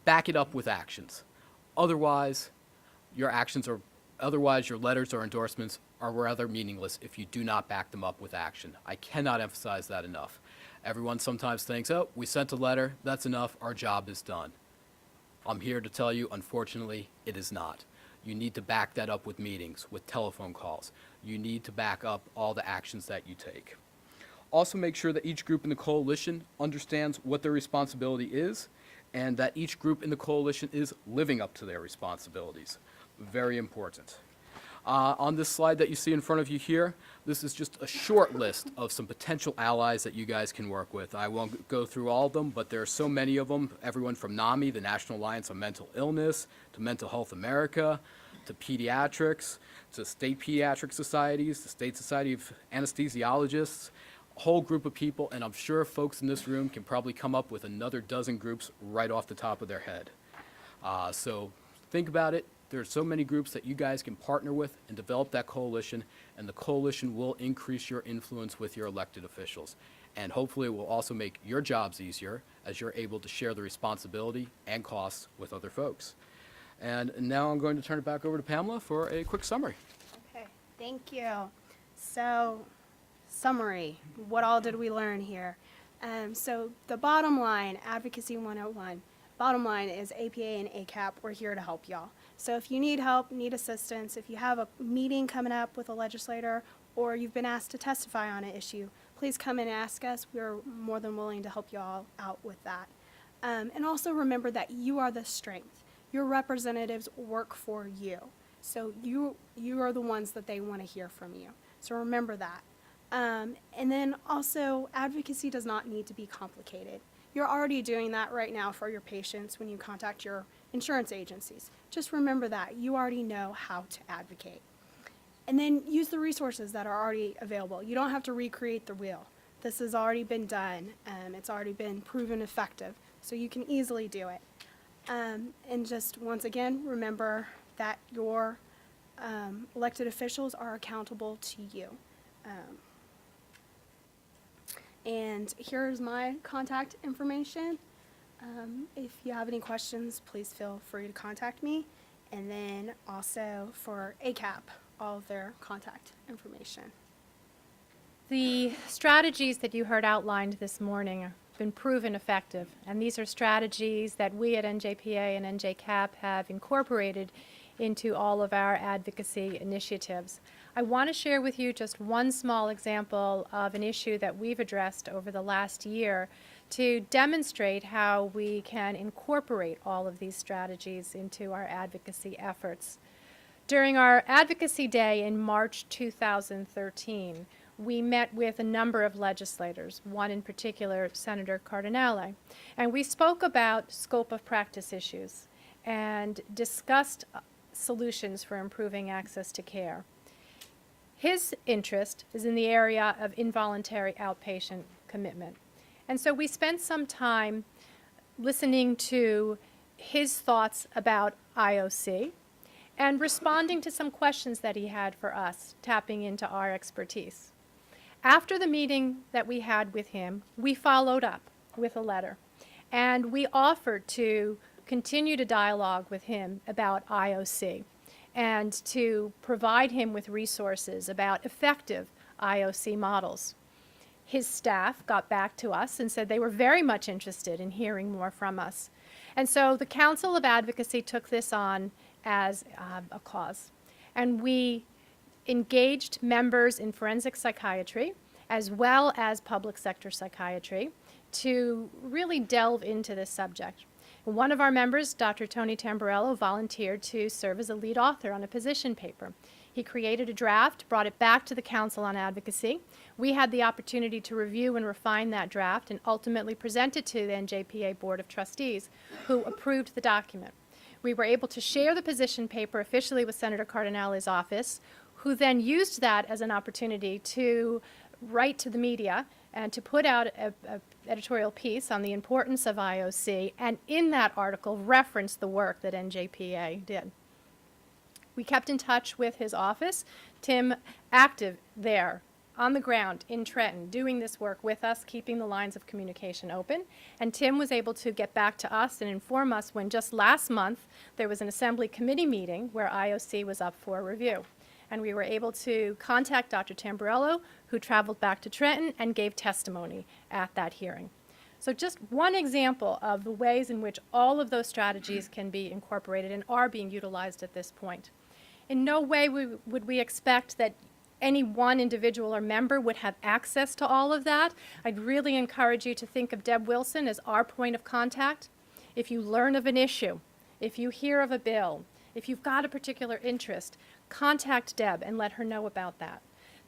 Back it up with actions. Otherwise, your letters or endorsements are rather meaningless if you do not back them up with action. I cannot emphasize that enough. Everyone sometimes thinks, oh, we sent a letter, that's enough, our job is done. I'm here to tell you, unfortunately, it is not. You need to back that up with meetings, with telephone calls. You need to back up all the actions that you take. Also make sure that each group in the coalition understands what their responsibility is and that each group in the coalition is living up to their responsibilities. Very important. On this slide that you see in front of you here, this is just a short list of some potential allies that you guys can work with. I won't go through all of them, but there are so many of them. Everyone from NAMI, the National Alliance on Mental Illness, to Mental Health America, to pediatrics, to state pediatric societies, the State Society of Anesthesiologists, a whole group of people, and I'm sure folks in this room can probably come up with another dozen groups right off the top of their head. So think about it. There are so many groups that you guys can partner with and develop that coalition, and the coalition will increase your influence with your elected officials. And hopefully it will also make your jobs easier as you're able to share the responsibility and costs with other folks. And now I'm going to turn it back over to Pamela for a quick summary. Okay, thank you. So, summary, what all did we learn here? So the bottom line, Advocacy 101, bottom line is APA and ACAP, we're here to help y'all. So if you need help, need assistance, if you have a meeting coming up with a legislator or you've been asked to testify on an issue, please come and ask us. We're more than willing to help you all out with that. And also remember that you are the strength. Your representatives work for you. So you are the ones that they want to hear from you. So remember that. And then also, advocacy does not need to be complicated. You're already doing that right now for your patients when you contact your insurance agencies. Just remember that. You already know how to advocate. And then use the resources that are already available. You don't have to recreate the wheel. This has already been done. It's already been proven effective. So you can easily do it. And just once again, remember that your elected officials are accountable to you. And here's my contact information. If you have any questions, please feel free to contact me. And then also for ACAP, all of their contact information. The strategies that you heard outlined this morning have been proven effective, and these are strategies that we at NJPA and NJCAP have incorporated into all of our advocacy initiatives. I want to share with you just one small example of an issue that we've addressed over the last year to demonstrate how we can incorporate all of these strategies into our advocacy efforts. During our Advocacy Day in March 2013, we met with a number of legislators, one in particular, Senator Cardinale, and we spoke about scope of practice issues and discussed solutions for improving access to care. His interest is in the area of involuntary outpatient commitment. And so we spent some time listening to his thoughts about IOC and responding to some questions that he had for us, tapping into our expertise. After the meeting that we had with him, we followed up with a letter, and we offered to continue to dialogue with him about IOC and to provide him with resources about effective IOC models. His staff got back to us and said they were very much interested in hearing more from us. And so the Council of Advocacy took this on as a cause. And we engaged members in forensic psychiatry as well as public sector psychiatry to really delve into this subject. One of our members, Dr. Tony Tamburello, volunteered to serve as a lead author on a position paper. He created a draft, brought it back to the Council on Advocacy. We had the opportunity to review and refine that draft and ultimately present it to the NJPA Board of Trustees, who approved the document. We were able to share the position paper officially with Senator Cardinale's office, who then used that as an opportunity to write to the media and to put out a editorial piece on the importance of IOC, and in that article referenced the work that NJPA did. We kept in touch with his office. Tim, active there on the ground in Trenton, doing this work with us, keeping the lines of communication open. And Tim was able to get back to us and inform us when just last month there was an Assembly committee meeting where IOC was up for review. And we were able to contact Dr. Tamburello, who traveled back to Trenton and gave testimony at that hearing. So just one example of the ways in which all of those strategies can be incorporated and are being utilized at this point. In no way would we expect that any one individual or member would have access to all of that. I'd really encourage you to think of Deb Wilson as our point of contact. If you learn of an issue, if you hear of a bill, if you've got a particular interest, contact Deb and let her know about that.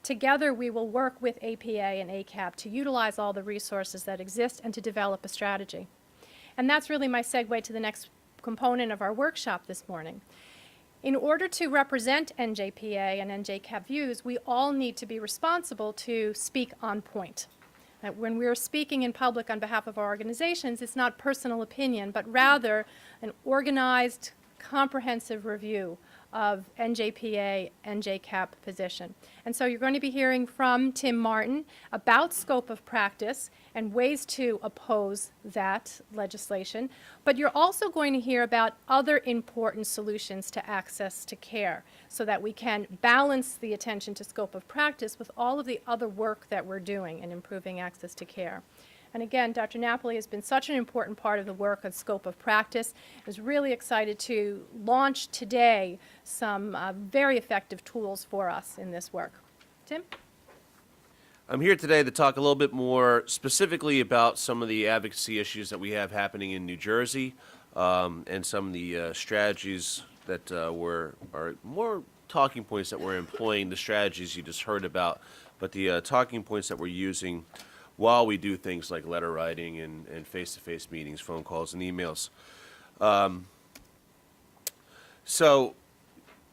Together, we will work with APA and ACAP to utilize all the resources that exist and to develop a strategy. And that's really my segue to the next component of our workshop this morning. In order to represent NJPA and NJCAP views, we all need to be responsible to speak on point. When we're speaking in public on behalf of our organizations, it's not personal opinion, but rather an organized, comprehensive review of NJPA and NJCAP position. And so you're going to be hearing from Tim Martin about scope of practice and ways to oppose that legislation, but you're also going to hear about other important solutions to access to care so that we can balance the attention to scope of practice with all of the other work that we're doing in improving access to care. And again, Dr. Napoli has been such an important part of the work on scope of practice. I was really excited to launch today some very effective tools for us in this work. Tim? I'm here today to talk a little bit more specifically about some of the advocacy issues that we have happening in New Jersey and some of the strategies that are more talking points that we're employing, the strategies you just heard about, but the talking points that we're using while we do things like letter writing and face-to-face meetings, phone calls, and emails. So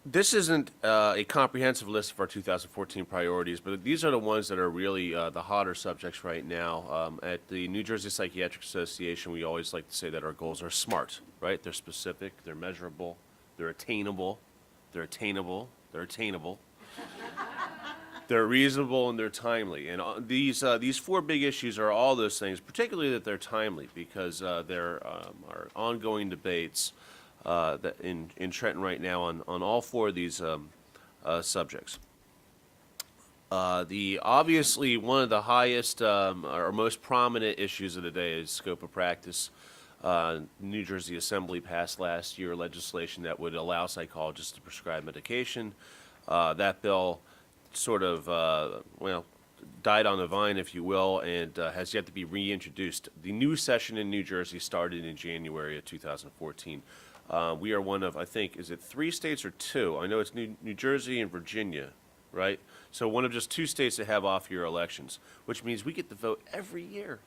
this isn't a comprehensive list of our 2014 priorities, but these are the ones that are really the hotter subjects right now. At the New Jersey Psychiatric Association, we always like to say that our goals are SMART, right? They're specific, they're measurable, they're attainable, they're attainable, they're attainable. They're reasonable and they're timely, and these four big issues are all those things. Particularly that they're timely because there are ongoing debates that in Trenton right now on all four of these subjects. Obviously one of the highest or most prominent issues of the day is scope of practice. New Jersey Assembly passed last year legislation that would allow psychologists to prescribe medication. That bill sort of, died on the vine, if you will, and has yet to be reintroduced. The new session in New Jersey started in January of 2014. We are one of, I think, is it 3 states or 2? I know it's New Jersey and Virginia, right? So one of just 2 states that have off-year elections, which means we get to vote every year.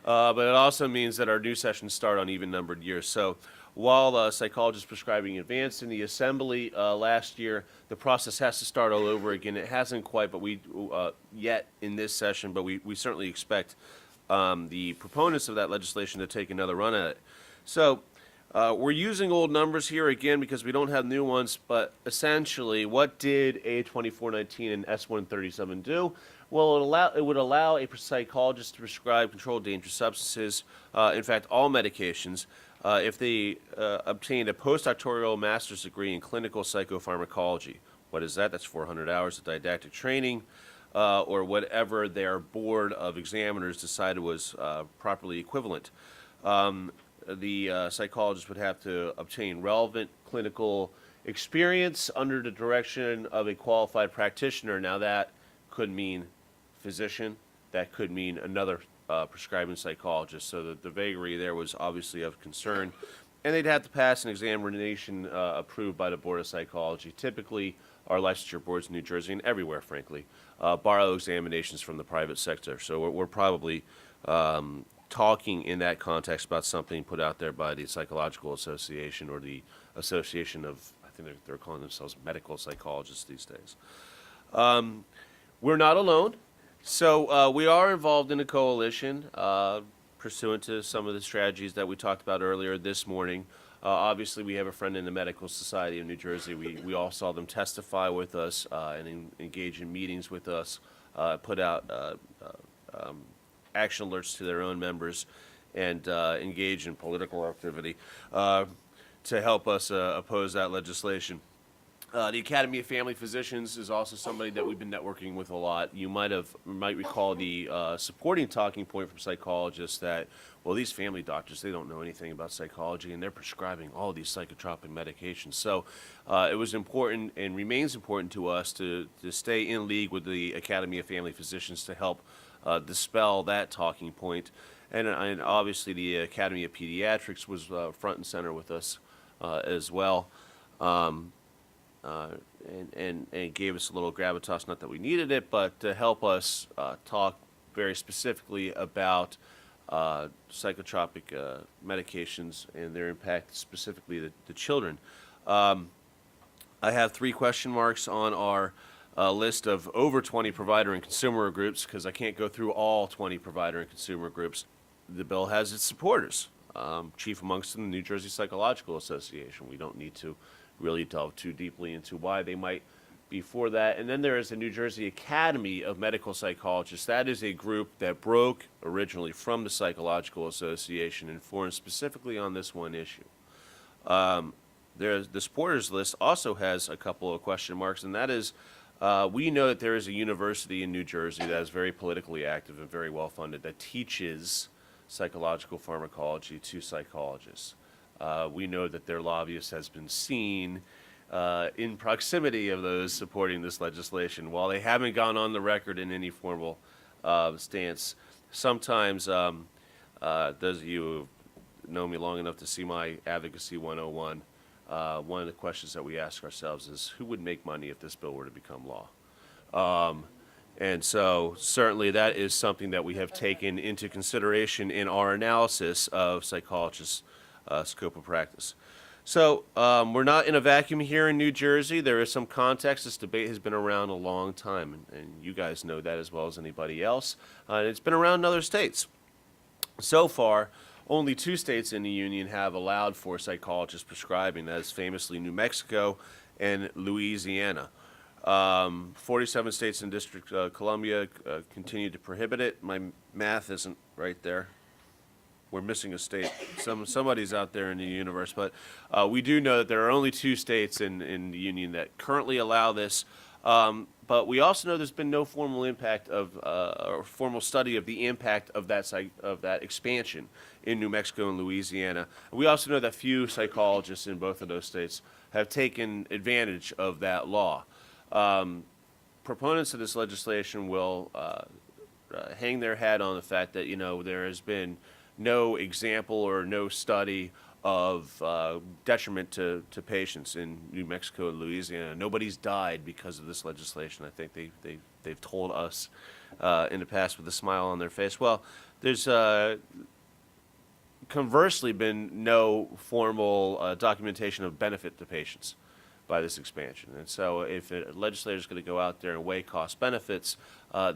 But it also means that our new sessions start on even-numbered years. So while psychologists prescribing advanced in the Assembly last year, the process has to start all over again. It hasn't quite, but we yet in this session, but we certainly expect the proponents of that legislation to take another run at it. So we're using old numbers here again because we don't have new ones, but essentially what did A2419 and S137 do? Well, it would allow a psychologist to prescribe controlled dangerous substances, in fact, all medications, if they obtained a postdoctoral master's degree in clinical psychopharmacology. What is that? That's 400 hours of didactic training, or whatever their board of examiners decided was properly equivalent. The psychologist would have to obtain relevant clinical experience under the direction of a qualified practitioner. Now that could mean physician, that could mean another prescribing psychologist, so the vagary there was obviously of concern. And they'd have to pass an examination approved by the Board of Psychology, typically our licensure boards in New Jersey and everywhere, frankly, borrow examinations from the private sector. So we're probably talking in that context about something put out there by the Psychological Association or the Association of, I think they're calling themselves medical psychologists these days. We're not alone. So we are involved in a coalition pursuant to some of the strategies that we talked about earlier this morning. Obviously, we have a friend in the Medical Society of New Jersey. We all saw them testify with us and engage in meetings with us, put out action alerts to their own members, and engage in political activity to help us oppose that legislation. The Academy of Family Physicians is also somebody that we've been networking with a lot. You might recall the supporting talking point from psychologists that, well, these family doctors, they don't know anything about psychology, and they're prescribing all these psychotropic medications. So it was important and remains important to us to stay in league with the Academy of Family Physicians to help dispel that talking point. And obviously the Academy of Pediatrics was front and center with us as well. And gave us a little gravitas, not that we needed it, but to help us talk very specifically about psychotropic medications and their impact, specifically the children. I have 3 question marks on our list of over 20 provider and consumer groups, because I can't go through all 20 provider and consumer groups. The bill has its supporters, chief amongst them the New Jersey Psychological Association. We don't need to really delve too deeply into why they might be for that. And then there is the New Jersey Academy of Medical Psychologists. That is a group that broke originally from the Psychological Association and formed specifically on this one issue. The supporters list also has a couple of question marks, and that is, we know that there is a university in New Jersey that is very politically active and very well funded that teaches psychological pharmacology to psychologists. We know that their lobbyist has been seen in proximity of those supporting this legislation. While they haven't gone on the record in any formal stance, sometimes those of you who know me long enough to see my Advocacy 101, one of the questions that we ask ourselves is, who would make money if this bill were to become law? And so certainly that is something that we have taken into consideration in our analysis of psychologists' scope of practice. So we're not in a vacuum here in New Jersey. There is some context. This debate has been around a long time, and you guys know that as well as anybody else. And it's been around in other states. So far, only 2 states in the union have allowed for psychologist prescribing. That is famously New Mexico and Louisiana. 47 states and District of Columbia continue to prohibit it. My math isn't right there. We're missing a state. Somebody's out there in the universe, but we do know that there are only 2 states in the union that currently allow this. But we also know there's been no formal impact of or formal study of the impact of that expansion in New Mexico and Louisiana. We also know that few psychologists in both of those states have taken advantage of that law. Proponents of this legislation will hang their hat on the fact that, there has been no example or no study of detriment to patients in New Mexico and Louisiana. Nobody's died because of this legislation. I think they've told us in the past with a smile on their face. Well, there's conversely been no formal documentation of benefit to patients by this expansion. And so if a legislator is going to go out there and weigh cost benefits,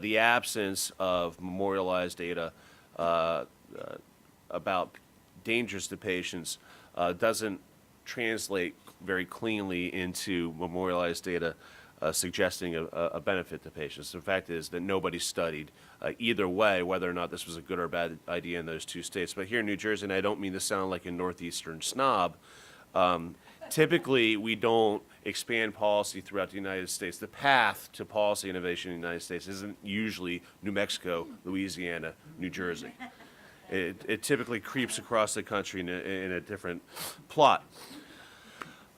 the absence of memorialized data about dangers to patients doesn't translate very cleanly into memorialized data suggesting a benefit to patients. The fact is that nobody studied either way whether or not this was a good or bad idea in those 2 states. But here in New Jersey, and I don't mean to sound like a northeastern snob, typically we don't expand policy throughout the United States. The path to policy innovation in the United States isn't usually New Mexico, Louisiana, New Jersey. It typically creeps across the country in a different plot.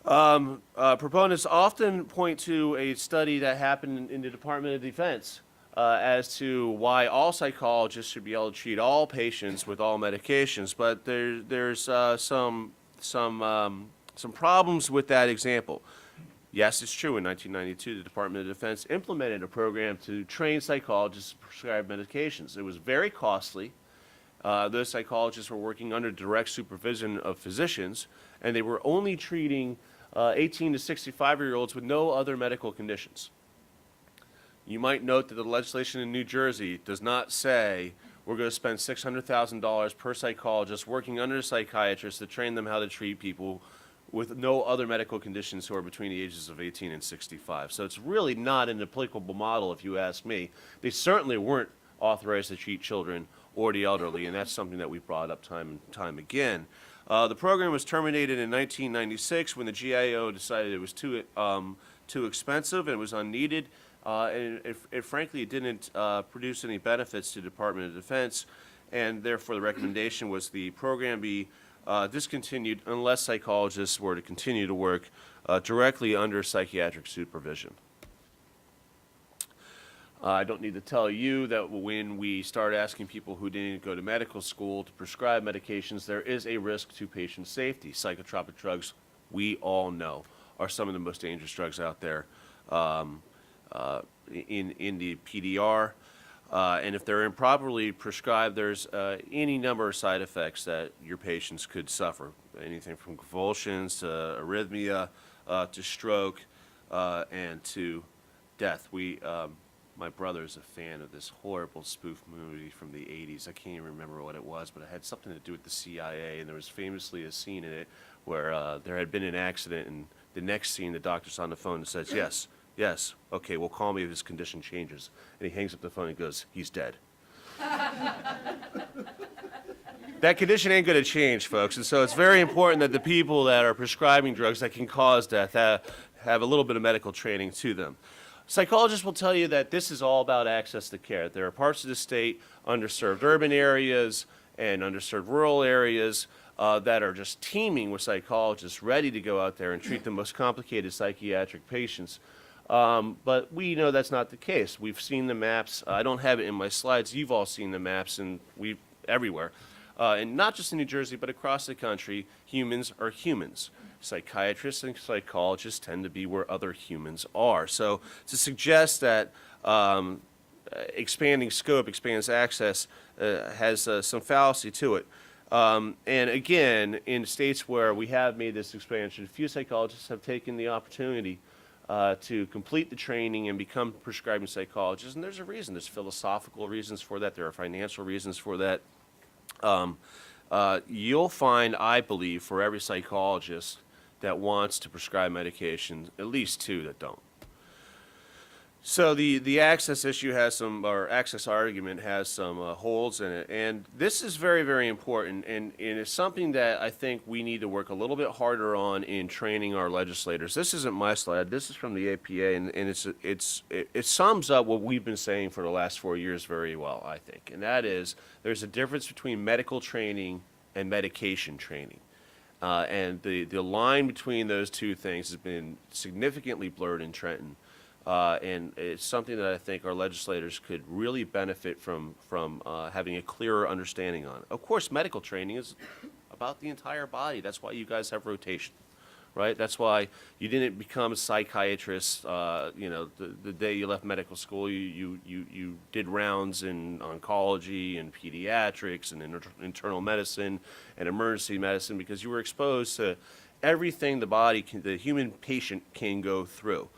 Proponents often point to a study that happened in the Department of Defense as to why all psychologists should be able to treat all patients with all medications, but there's some problems with that example. Yes, it's true. In 1992, the Department of Defense implemented a program to train psychologists to prescribe medications. It was very costly. Those psychologists were working under direct supervision of physicians, and they were only treating 18 to 65-year-olds with no other medical conditions. You might note that the legislation in New Jersey does not say we're going to spend $600,000 per psychologist working under a psychiatrist to train them how to treat people with no other medical conditions who are between the ages of 18 and 65. So it's really not an applicable model, if you ask me. They certainly weren't authorized to treat children or the elderly, and that's something that we brought up time and time again. The program was terminated in 1996 when the GIO decided it was too expensive and it was unneeded, and frankly, it didn't produce any benefits to the Department of Defense, and therefore the recommendation was the program be discontinued unless psychologists were to continue to work directly under psychiatric supervision. I don't need to tell you that when we start asking people who didn't go to medical school to prescribe medications, there is a risk to patient safety. Psychotropic drugs, we all know, are some of the most dangerous drugs out there in the PDR. And if they're improperly prescribed, there's any number of side effects that your patients could suffer. Anything from convulsions to arrhythmia to stroke and to death. My brother is a fan of this horrible spoof movie from the 80s. I can't even remember what it was, but it had something to do with the CIA, and there was famously a scene in it where there had been an accident, and the next scene, the doctor's on the phone and says, yes, okay, well, call me if his condition changes. And he hangs up the phone and goes, he's dead. That condition ain't going to change, folks, and so it's very important that the people that are prescribing drugs that can cause death have a little bit of medical training to them. Psychologists will tell you that this is all about access to care. There are parts of the state, underserved urban areas and underserved rural areas that are just teeming with psychologists ready to go out there and treat the most complicated psychiatric patients. But we know that's not the case. We've seen the maps. I don't have it in my slides. You've all seen the maps, and everywhere. And not just in New Jersey, but across the country, humans are humans. Psychiatrists and psychologists tend to be where other humans are. So to suggest that expanding scope expands access has some fallacy to it. And again, in states where we have made this expansion, few psychologists have taken the opportunity to complete the training and become prescribing psychologists. And there's a reason. There's philosophical reasons for that. There are financial reasons for that. You'll find, I believe, for every psychologist that wants to prescribe medication, at least two that don't. So the access issue has some, or access argument has some holes in it, and this is very, very important, and it's something that I think we need to work a little bit harder on in training our legislators. This isn't my slide. This is from the APA, and it sums up what we've been saying for the last 4 years very well, I think, and that is there's a difference between medical training and medication training. And the line between those two things has been significantly blurred in Trenton. And it's something that I think our legislators could really benefit from having a clearer understanding on. Of course, medical training is about the entire body. That's why you guys have rotation, right? That's why you didn't become a psychiatrist, the day you left medical school. You did rounds in oncology and pediatrics and internal medicine and emergency medicine because you were exposed to everything the human patient can go through.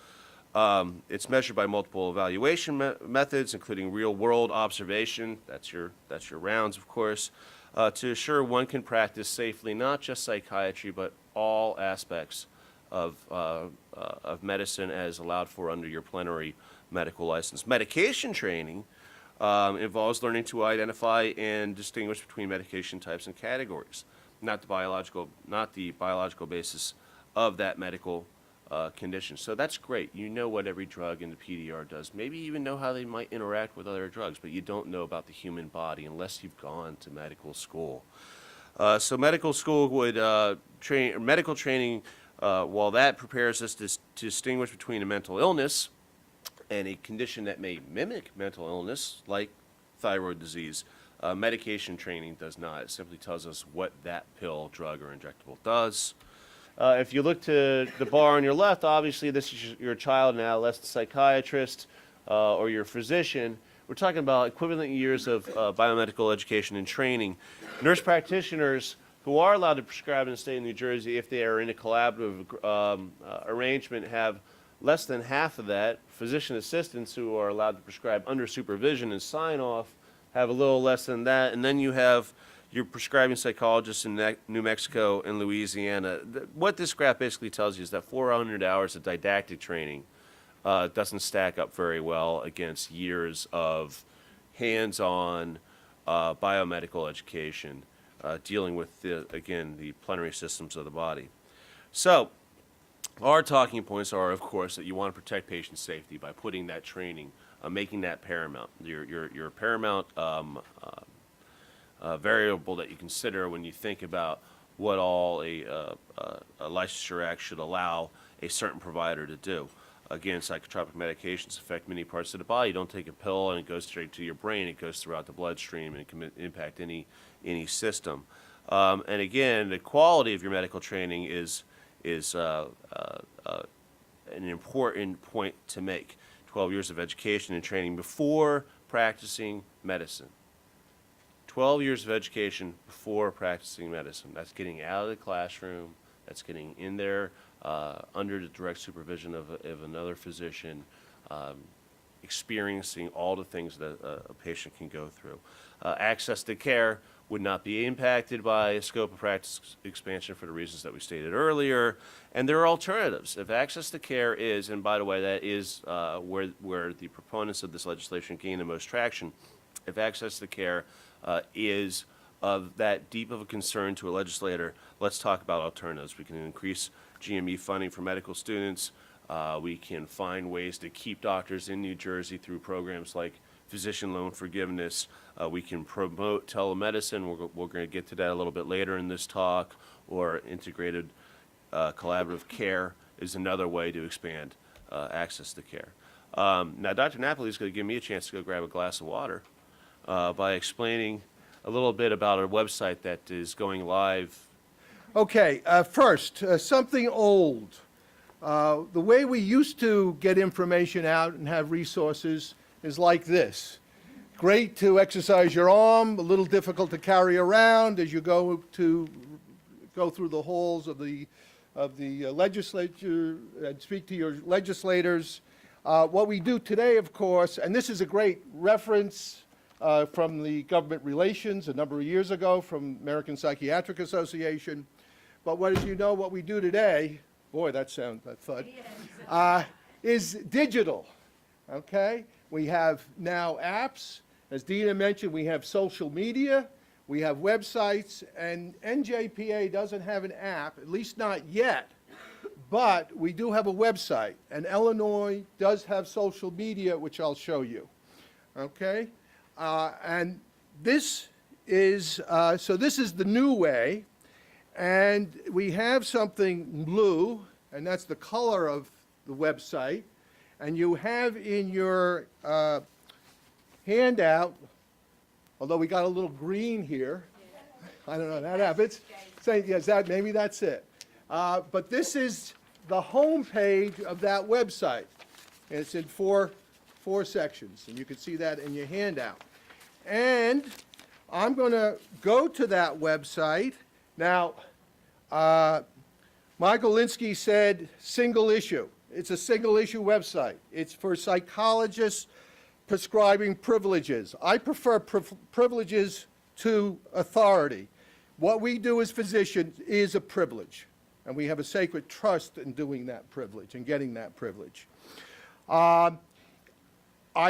It's measured by multiple evaluation methods, including real-world observation. That's your rounds, of course, to assure one can practice safely not just psychiatry but all aspects of medicine as allowed for under your plenary medical license. Medication training involves learning to identify and distinguish between medication types and categories, not the biological basis of that medical condition. So that's great. You know what every drug in the PDR does. Maybe you even know how they might interact with other drugs, but you don't know about the human body unless you've gone to medical school. So medical school would medical training, while that prepares us to distinguish between a mental illness and a condition that may mimic mental illness, like thyroid disease, medication training does not. It simply tells us what that pill, drug, or injectable does. If you look to the bar on your left, obviously this is your child and adolescent psychiatrist or your physician. We're talking about equivalent years of biomedical education and training. Nurse practitioners who are allowed to prescribe in the state of New Jersey, if they are in a collaborative arrangement, have less than half of that. Physician assistants who are allowed to prescribe under supervision and sign off have a little less than that. And then you have your prescribing psychologists in New Mexico and Louisiana. What this graph basically tells you is that 400 hours of didactic training doesn't stack up very well against years of hands-on biomedical education dealing with, again, the plenary systems of the body. So our talking points are, of course, that you want to protect patient safety by putting that training, making that paramount. Your paramount variable that you consider when you think about what all a licensure act should allow a certain provider to do. Again, psychotropic medications affect many parts of the body. You don't take a pill and it goes straight to your brain. It goes throughout the bloodstream and it can impact any system. And again, the quality of your medical training is an important point to make. 12 years of education and training before practicing medicine. 12 years of education before practicing medicine. That's getting out of the classroom. That's getting in there under the direct supervision of another physician, experiencing all the things that a patient can go through. Access to care would not be impacted by a scope of practice expansion for the reasons that we stated earlier. And there are alternatives. If access to care is, and by the way, that is where the proponents of this legislation gain the most traction, if access to care is of that deep of a concern to a legislator, let's talk about alternatives. We can increase GME funding for medical students. We can find ways to keep doctors in New Jersey through programs like physician loan forgiveness. We can promote telemedicine. We're going to get to that a little bit later in this talk. Or integrated collaborative care is another way to expand access to care. Now, Dr. Napoli is going to give me a chance to go grab a glass of water by explaining a little bit about our website that is going live. Okay, first, something old. The way we used to get information out and have resources is like this. Great to exercise your arm, a little difficult to carry around as you go through the halls of the legislature and speak to your legislators. What we do today, of course, and this is a great reference from the government relations a number of years ago from American Psychiatric Association. But as you know, what we do today, boy, that thud, is digital, okay? We have now apps. As Dina mentioned, we have social media, we have websites, and NJPA doesn't have an app, at least not yet, but we do have a website, and Illinois does have social media, which I'll show you, okay? And this is, so this is the new way, and we have something blue, and that's the color of the website, and you have in your handout, although we got a little green here, I don't know, that happens, saying, yes, maybe that's it. But this is the home page of that website, and it's in four sections, and you can see that in your handout. And I'm going to go to that website. Now, Michael Linsky said single issue. It's a single issue website. It's for psychologists prescribing privileges. I prefer privileges to authority. What we do as physicians is a privilege, and we have a sacred trust in doing that privilege and getting that privilege. I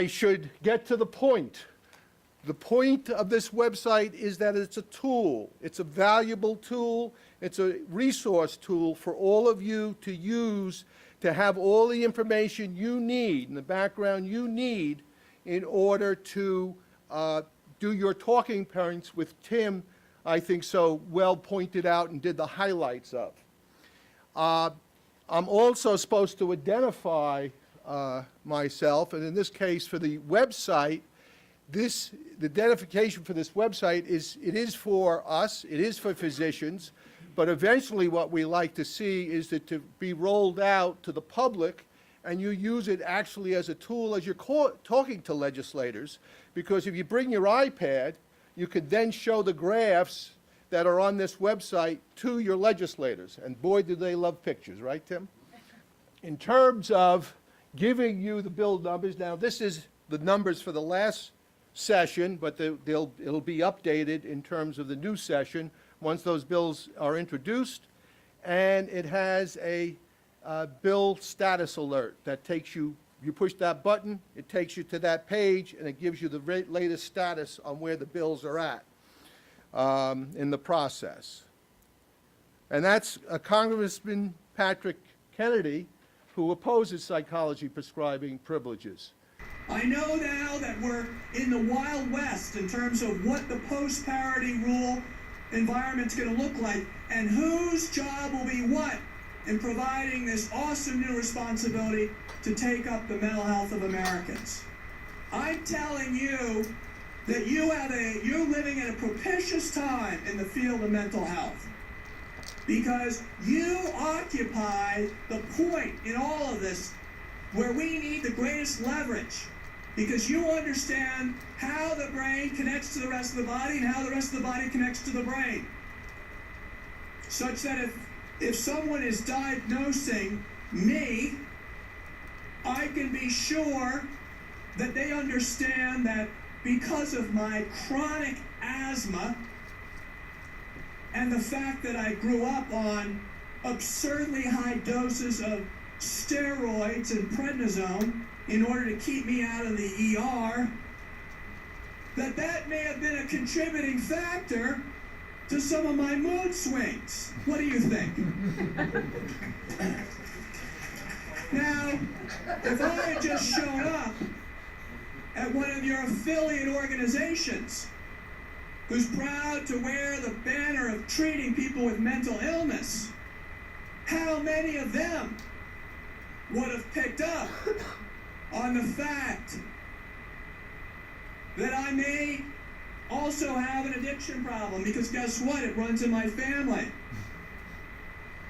should get to the point. The point of this website is that it's a tool. It's a valuable tool. It's a resource tool for all of you to use to have all the information you need and the background you need in order to do your talking points, with Tim, I think, so well pointed out and did the highlights of. I'm also supposed to identify myself, and in this case for the website, the identification for this website is, it is for us, it is for physicians, But eventually what we like to see is that to be rolled out to the public and you use it actually as a tool as you're talking to legislators. Because if you bring your iPad, you could then show the graphs that are on this website to your legislators. And boy, do they love pictures, right, Tim? In terms of giving you the bill numbers, now this is the numbers for the last session, but it'll be updated in terms of the new session once those bills are introduced. And it has a bill status alert that takes you, you push that button, it takes you to that page, and it gives you the latest status on where the bills are at in the process. And that's Congressman Patrick Kennedy, who opposes psychology prescribing privileges. I know now that we're in the Wild West in terms of what the post-parity rule environment's going to look like and whose job will be what in providing this awesome new responsibility to take up the mental health of Americans. I'm telling you that you're living in a propitious time in the field of mental health, because you occupy the point in all of this where we need the greatest leverage, because you understand how the brain connects to the rest of the body and how the rest of the body connects to the brain. Such that if someone is diagnosing me, I can be sure that they understand that because of my chronic asthma and the fact that I grew up on absurdly high doses of steroids and prednisone in order to keep me out of the ER, that may have been a contributing factor to some of my mood swings. What do you think? Now, if I had just shown up at one of your affiliate organizations who's proud to wear the banner of treating people with mental illness, how many of them would have picked up on the fact that I may also have an addiction problem? Because guess what? It runs in my family.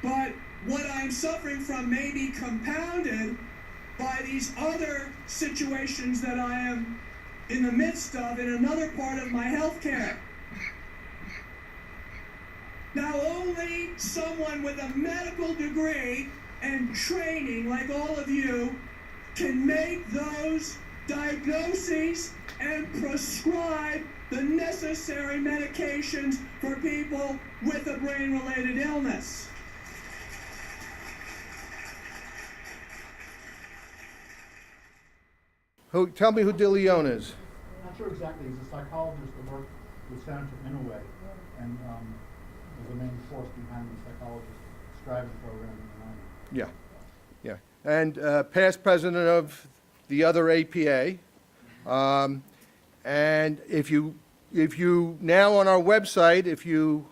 But what I'm suffering from may be compounded by these other situations that I am in the midst of in another part of my health care. Now, only someone with a medical degree and training like all of you can make those diagnoses and prescribe the necessary medications for people with a brain-related illness. Tell me who DeLeon is. Not sure exactly. He's a psychologist that worked with Senator Inouye and was the main force behind the psychologist scribing program in the 90s. Yeah, yeah. And past president of the other APA. And if you now on our website, if you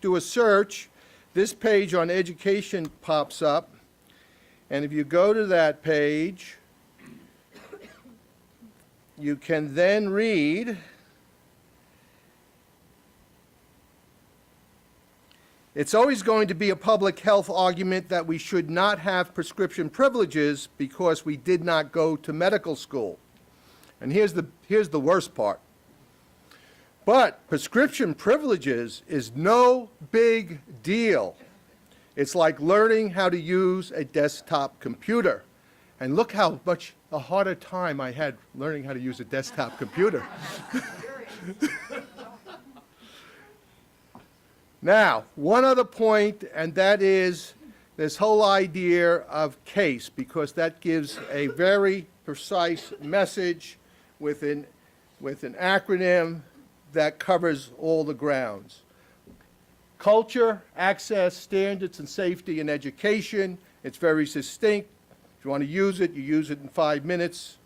do a search, this page on education pops up. And if you go to that page, you can then read it's always going to be a public health argument that we should not have prescription privileges because we did not go to medical school. And here's the worst part. But prescription privileges is no big deal. It's like learning how to use a desktop computer. And look how much a harder time I had learning how to use a desktop computer. Now, one other point, and that is this whole idea of case, because that gives a very precise message with an acronym that covers all the grounds. Culture, access, standards, and safety in education. It's very succinct. If you want to use it, you use it in 5 minutes.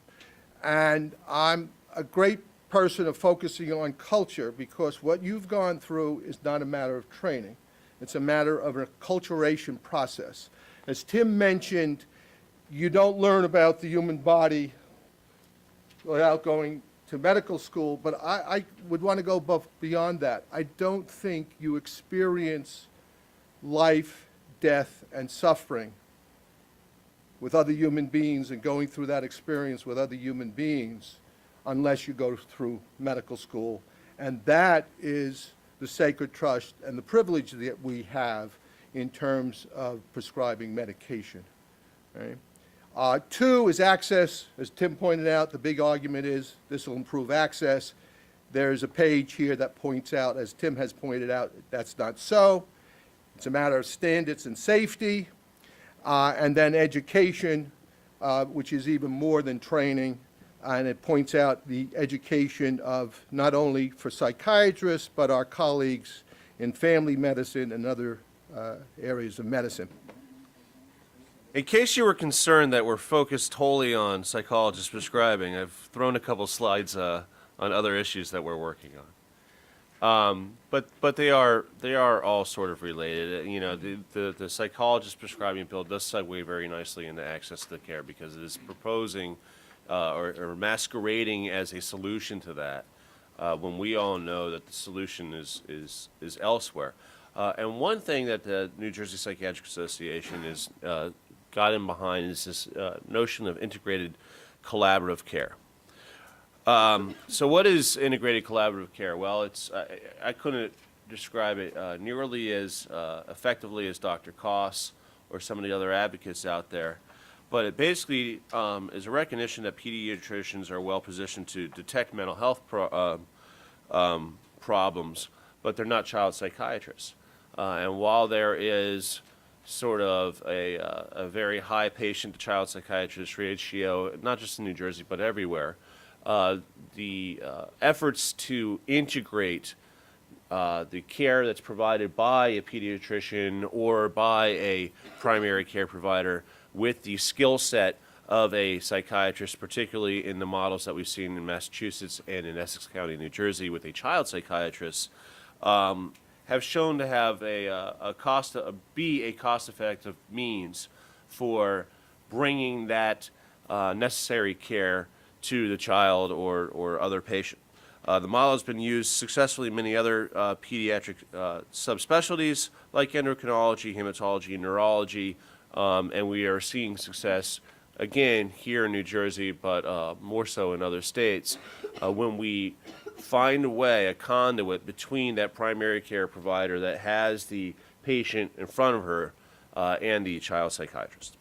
And I'm a great person of focusing on culture because what you've gone through is not a matter of training. It's a matter of a acculturation process. As Tim mentioned, you don't learn about the human body without going to medical school, but I would want to go beyond that. I don't think you experience life, death, and suffering with other human beings and going through that experience with other human beings unless you go through medical school. And that is the sacred trust and the privilege that we have in terms of prescribing medication. Right? Two is access. As Tim pointed out, the big argument is this will improve access. There's a page here that points out, as Tim has pointed out, that's not so. It's a matter of standards and safety, and then education, which is even more than training, and it points out the education of not only for psychiatrists, but our colleagues in family medicine and other areas of medicine. In case you were concerned that we're focused wholly on psychologists prescribing, I've thrown a couple slides on other issues that we're working on. But they are all sort of related. You know, the psychologist prescribing bill does segue very nicely into access to the care because it is proposing or masquerading as a solution to that when we all know that the solution is elsewhere. And one thing that the New Jersey Psychiatric Association is gotten behind is this notion of integrated collaborative care. So what is integrated collaborative care? Well, I couldn't describe it nearly as effectively as Dr. Koss or some of the other advocates out there, but it basically is a recognition that pediatricians are well positioned to detect mental health problems, but they're not child psychiatrists. And while there is sort of a very high patient-to-child psychiatrist ratio, not just in New Jersey, but everywhere, the efforts to integrate the care that's provided by a pediatrician or by a primary care provider with the skill set of a psychiatrist, particularly in the models that we've seen in Massachusetts and in Essex County, New Jersey, with a child psychiatrist, have shown to have a cost-effective means for bringing that necessary care to the child or other patient. The model has been used successfully in many other pediatric subspecialties like endocrinology, hematology, and neurology, and we are seeing success again here in New Jersey, but more so in other states, when we find a way, a conduit between that primary care provider that has the patient in front of her and the child psychiatrist.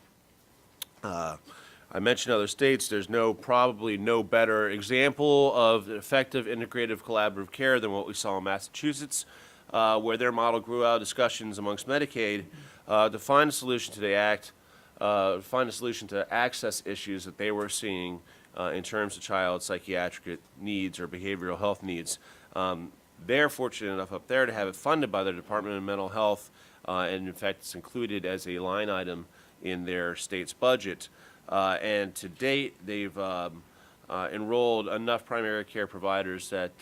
I mentioned other states. There's probably no better example of effective integrative collaborative care than what we saw in Massachusetts, where their model grew out of discussions amongst Medicaid to find a solution to access issues that they were seeing in terms of child psychiatric needs or behavioral health needs. They're fortunate enough up there to have it funded by the Department of Mental Health, and in fact it's included as a line item in their state's budget. And to date, they've enrolled enough primary care providers that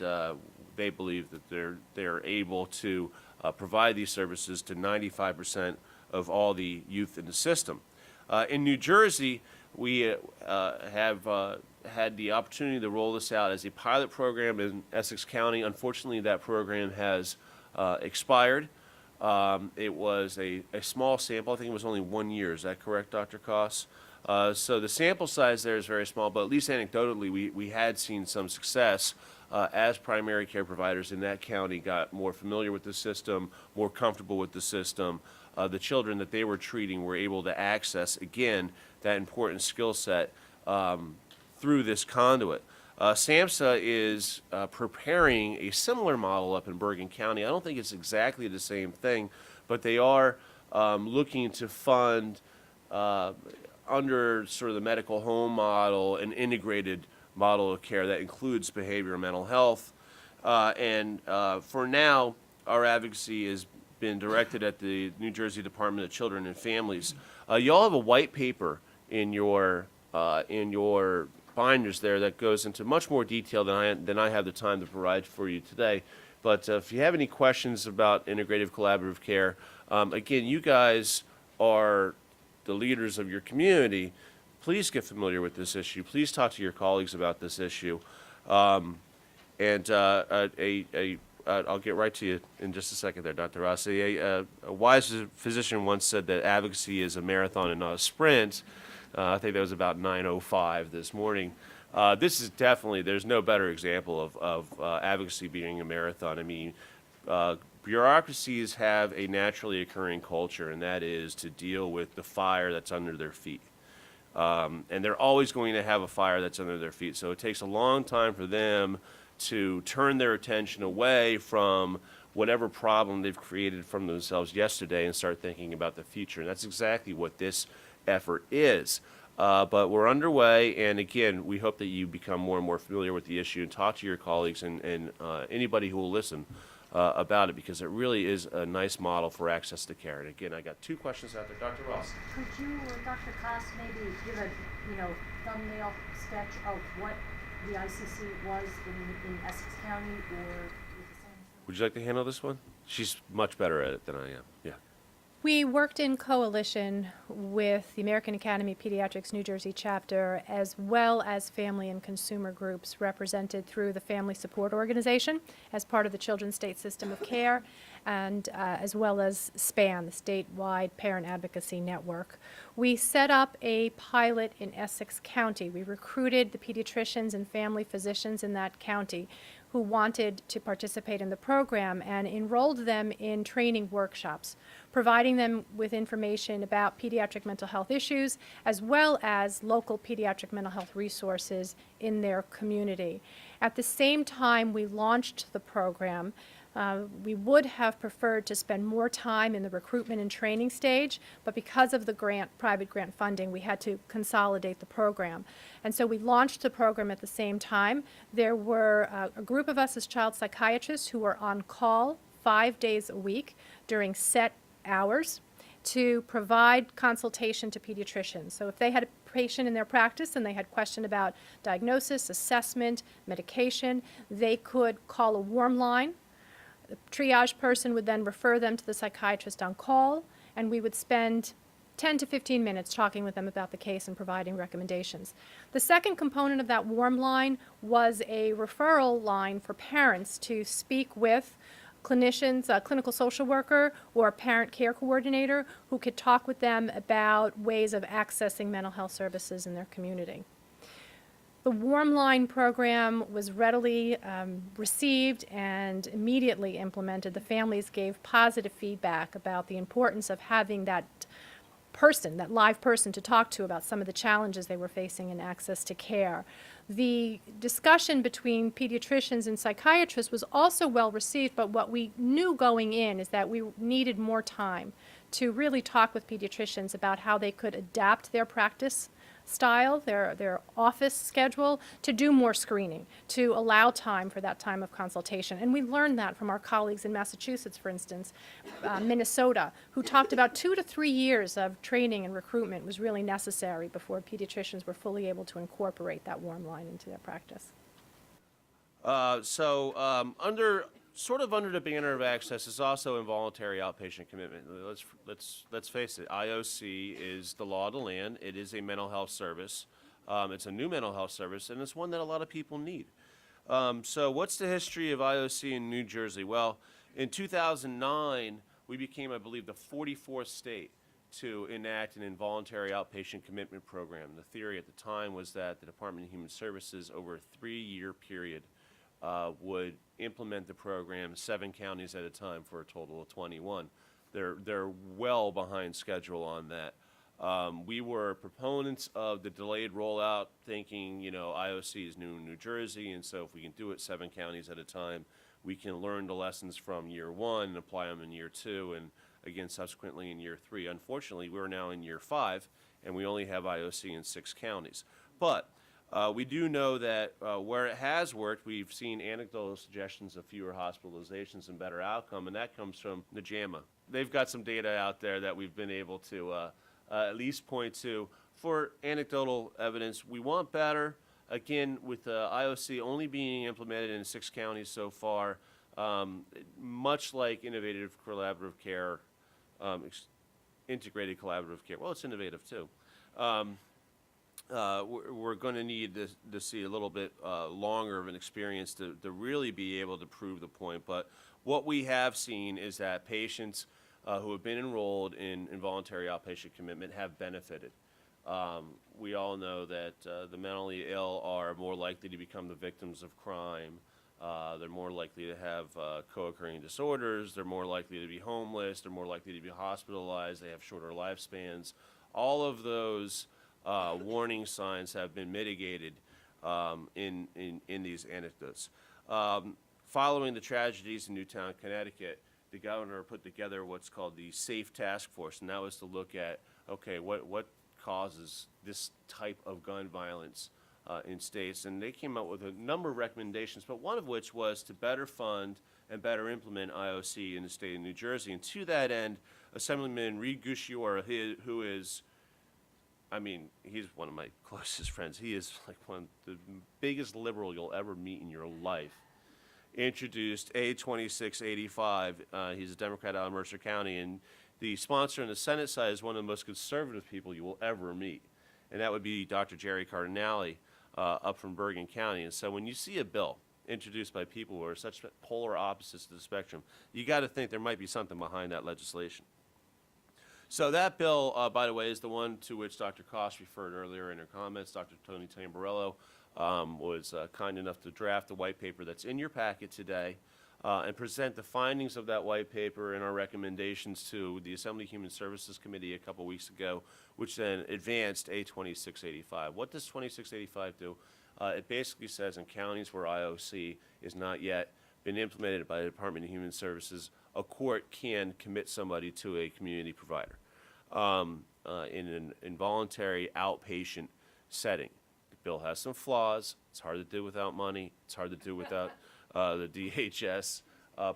they believe that they're able to provide these services to 95% of all the youth in the system. In New Jersey, we have had the opportunity to roll this out as a pilot program in Essex County. Unfortunately, that program has expired. It was a small sample. I think it was only 1 year. Is that correct, Dr. Koss? So the sample size there is very small, but at least anecdotally, we had seen some success as primary care providers in that county got more familiar with the system, more comfortable with the system. The children that they were treating were able to access, again, that important skill set through this conduit. SAMHSA is preparing a similar model up in Bergen County. I don't think it's exactly the same thing, but they are looking to fund under sort of the medical home model, an integrated model of care that includes behavioral mental health. And for now, our advocacy has been directed at the New Jersey Department of Children and Families. You all have a white paper in your binders there that goes into much more detail than I have the time to provide for you today. But if you have any questions about integrative collaborative care, again, you guys are the leaders of your community. Please get familiar with this issue. Please talk to your colleagues about this issue. And a I'll get right to you in just a second there, Dr. Rossi. A wise physician once said that advocacy is a marathon and not a sprint. I think that was about 9:05 this morning. This is definitely, there's no better example of advocacy being a marathon. I mean, bureaucracies have a naturally occurring culture, and that is to deal with the fire that's under their feet. And they're always going to have a fire that's under their feet. So it takes a long time for them to turn their attention away from whatever problem they've created from themselves yesterday and start thinking about the future. And that's exactly what this effort is. But we're underway, and again, we hope that you become more and more familiar with the issue and talk to your colleagues and anybody who will listen about it, because it really is a nice model for access to care. And again, I got two questions out there. Dr. Ross. Could you or Dr. Koss maybe give a, thumbnail sketch of what the ICC was in Essex County or with the San Antonio? Would you like to handle this one? She's much better at it than I am. Yeah. We worked in coalition with the American Academy of Pediatrics New Jersey chapter, as well as family and consumer groups represented through the Family Support Organization as part of the Children's State System of Care, and as well as SPAN, the statewide parent advocacy network. We set up a pilot in Essex County. We recruited the pediatricians and family physicians in that county who wanted to participate in the program and enrolled them in training workshops, providing them with information about pediatric mental health issues, as well as local pediatric mental health resources in their community. At the same time we launched the program, we would have preferred to spend more time in the recruitment and training stage, but because of the private grant funding, we had to consolidate the program. And so we launched the program at the same time. There were a group of us as child psychiatrists who were on call 5 days a week during set hours to provide consultation to pediatricians. So if they had a patient in their practice and they had a question about diagnosis, assessment, medication, they could call a warm line. The triage person would then refer them to the psychiatrist on call, and we would spend 10 to 15 minutes talking with them about the case and providing recommendations. The second component of that warm line was a referral line for parents to speak with clinicians, a clinical social worker or a parent care coordinator who could talk with them about ways of accessing mental health services in their community. The Warm Line program was readily received and immediately implemented. The families gave positive feedback about the importance of having that person, that live person to talk to about some of the challenges they were facing in access to care. The discussion between pediatricians and psychiatrists was also well received, but what we knew going in is that we needed more time to really talk with pediatricians about how they could adapt their practice style, their office schedule, to do more screening, to allow time for that time of consultation. And we learned that from our colleagues in Massachusetts, for instance, Minnesota, who talked about 2 to 3 years of training and recruitment was really necessary before pediatricians were fully able to incorporate that warm line into their practice. Under the banner of access is also involuntary outpatient commitment. Let's face it. IOC is the law of the land. It is a mental health service. It's a new mental health service, and it's one that a lot of people need. So what's the history of IOC in New Jersey? Well, in 2009, we became, I believe, the 44th state to enact an involuntary outpatient commitment program. The theory at the time was that the Department of Human Services, over a 3-year period, would implement the program 7 counties at a time for a total of 21. They're well behind schedule on that. We were proponents of the delayed rollout, thinking, IOC is new in New Jersey, and so if we can do it 7 counties at a time, we can learn the lessons from year 1 and apply them in year 2, and again, subsequently in year 3. Unfortunately, we're now in year 5, and we only have IOC in 6 counties. But we do know that where it has worked, we've seen anecdotal suggestions of fewer hospitalizations and better outcome, and that comes from NJAMA. They've got some data out there that we've been able to at least point to for anecdotal evidence. We want better. Again, with IOC only being implemented in 6 counties so far, much like innovative collaborative care, integrated collaborative care. Well, it's innovative too. we're going to need to see a little bit longer of an experience to really be able to prove the point. But what we have seen is that patients who have been enrolled in involuntary outpatient commitment have benefited. We all know that the mentally ill are more likely to become the victims of crime. They're more likely to have co-occurring disorders. They're more likely to be homeless. They're more likely to be hospitalized. They have shorter lifespans. All of those warning signs have been mitigated in these anecdotes. Following the tragedies in Newtown, Connecticut, the governor put together what's called the SAFE Task Force, and that was to look at, okay, what causes this type of gun violence in states, and they came out with a number of recommendations, but one of which was to better fund and better implement IOC in the state of New Jersey. And to that end, Assemblyman Reed Gusciora, who is, I mean, he's one of my closest friends. He is like one of the biggest liberal you'll ever meet in your life. Introduced A2685. He's a Democrat out of Mercer County, and the sponsor on the Senate side is one of the most conservative people you will ever meet, and that would be Dr. Jerry Cardinale up from Bergen County. And so when you see a bill introduced by people who are such polar opposites to the spectrum, you got to think there might be something behind that legislation. So that bill, by the way, is the one to which Dr. Koss referred earlier in her comments. Dr. Tony Tamburello was kind enough to draft the white paper that's in your packet today and present the findings of that white paper and our recommendations to the Assembly Human Services Committee a couple weeks ago, which then advanced A2685. What does 2685 do? It basically says in counties where IOC is not yet been implemented by the Department of Human Services, a court can commit somebody to a community provider in an involuntary outpatient setting. The bill has some flaws. It's hard to do without money. It's hard to do without the DHS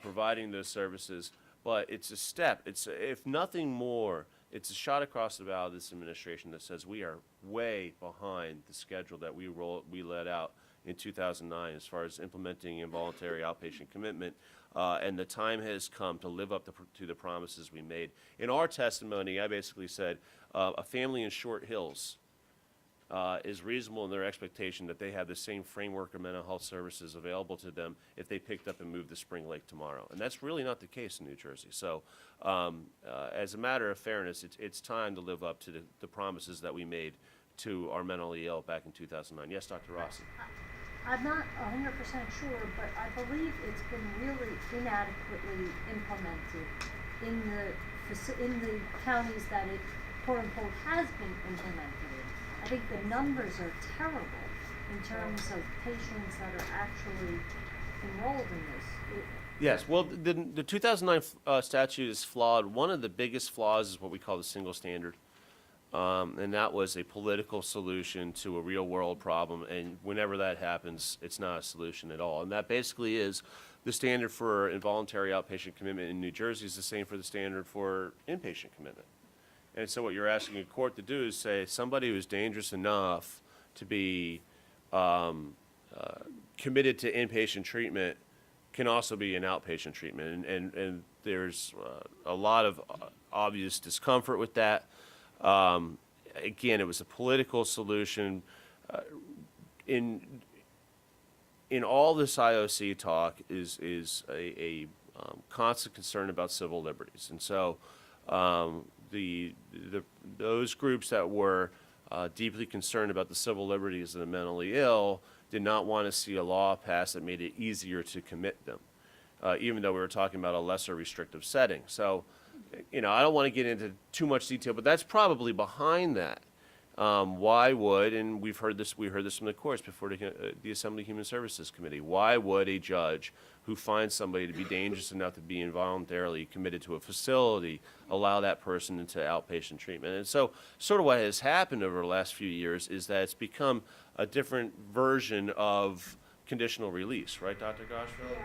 providing those services. But it's a step. It's, if nothing more, it's a shot across the bow of this administration that says we are way behind the schedule that we let out in 2009 as far as implementing involuntary outpatient commitment, and the time has come to live up to the promises we made. In our testimony, I basically said a family in Short Hills is reasonable in their expectation that they have the same framework of mental health services available to them if they picked up and moved to Spring Lake tomorrow. And that's really not the case in New Jersey. So as a matter of fairness, it's time to live up to the promises that we made to our mentally ill back in 2009. Yes, Dr. Rossi? I'm not 100% sure, but I believe it's been really inadequately implemented in the counties that it, quote unquote, has been implemented in. I think the numbers are terrible in terms of patients that are actually enrolled in this. Yes, well, the 2009 statute is flawed. One of the biggest flaws is what we call the single standard. And that was a political solution to a real-world problem, and whenever that happens, it's not a solution at all. And that basically is the standard for involuntary outpatient commitment in New Jersey is the same for the standard for inpatient commitment. And so what you're asking a court to do is say somebody who's dangerous enough to be committed to inpatient treatment can also be in outpatient treatment. And there's a lot of obvious discomfort with that. Again, it was a political solution. In all this IOC talk is a constant concern about civil liberties, and so those groups that were deeply concerned about the civil liberties of the mentally ill did not want to see a law passed that made it easier to commit them, even though we were talking about a lesser restrictive setting. So, you know, I don't want to get into too much detail, but that's probably behind that. Why would, and we heard this from the courts before the Assembly Human Services Committee, why would a judge who finds somebody to be dangerous enough to be involuntarily committed to a facility allow that person into outpatient treatment? And so sort of what has happened over the last few years is that it's become a different version of conditional release, right, Dr. Goshville?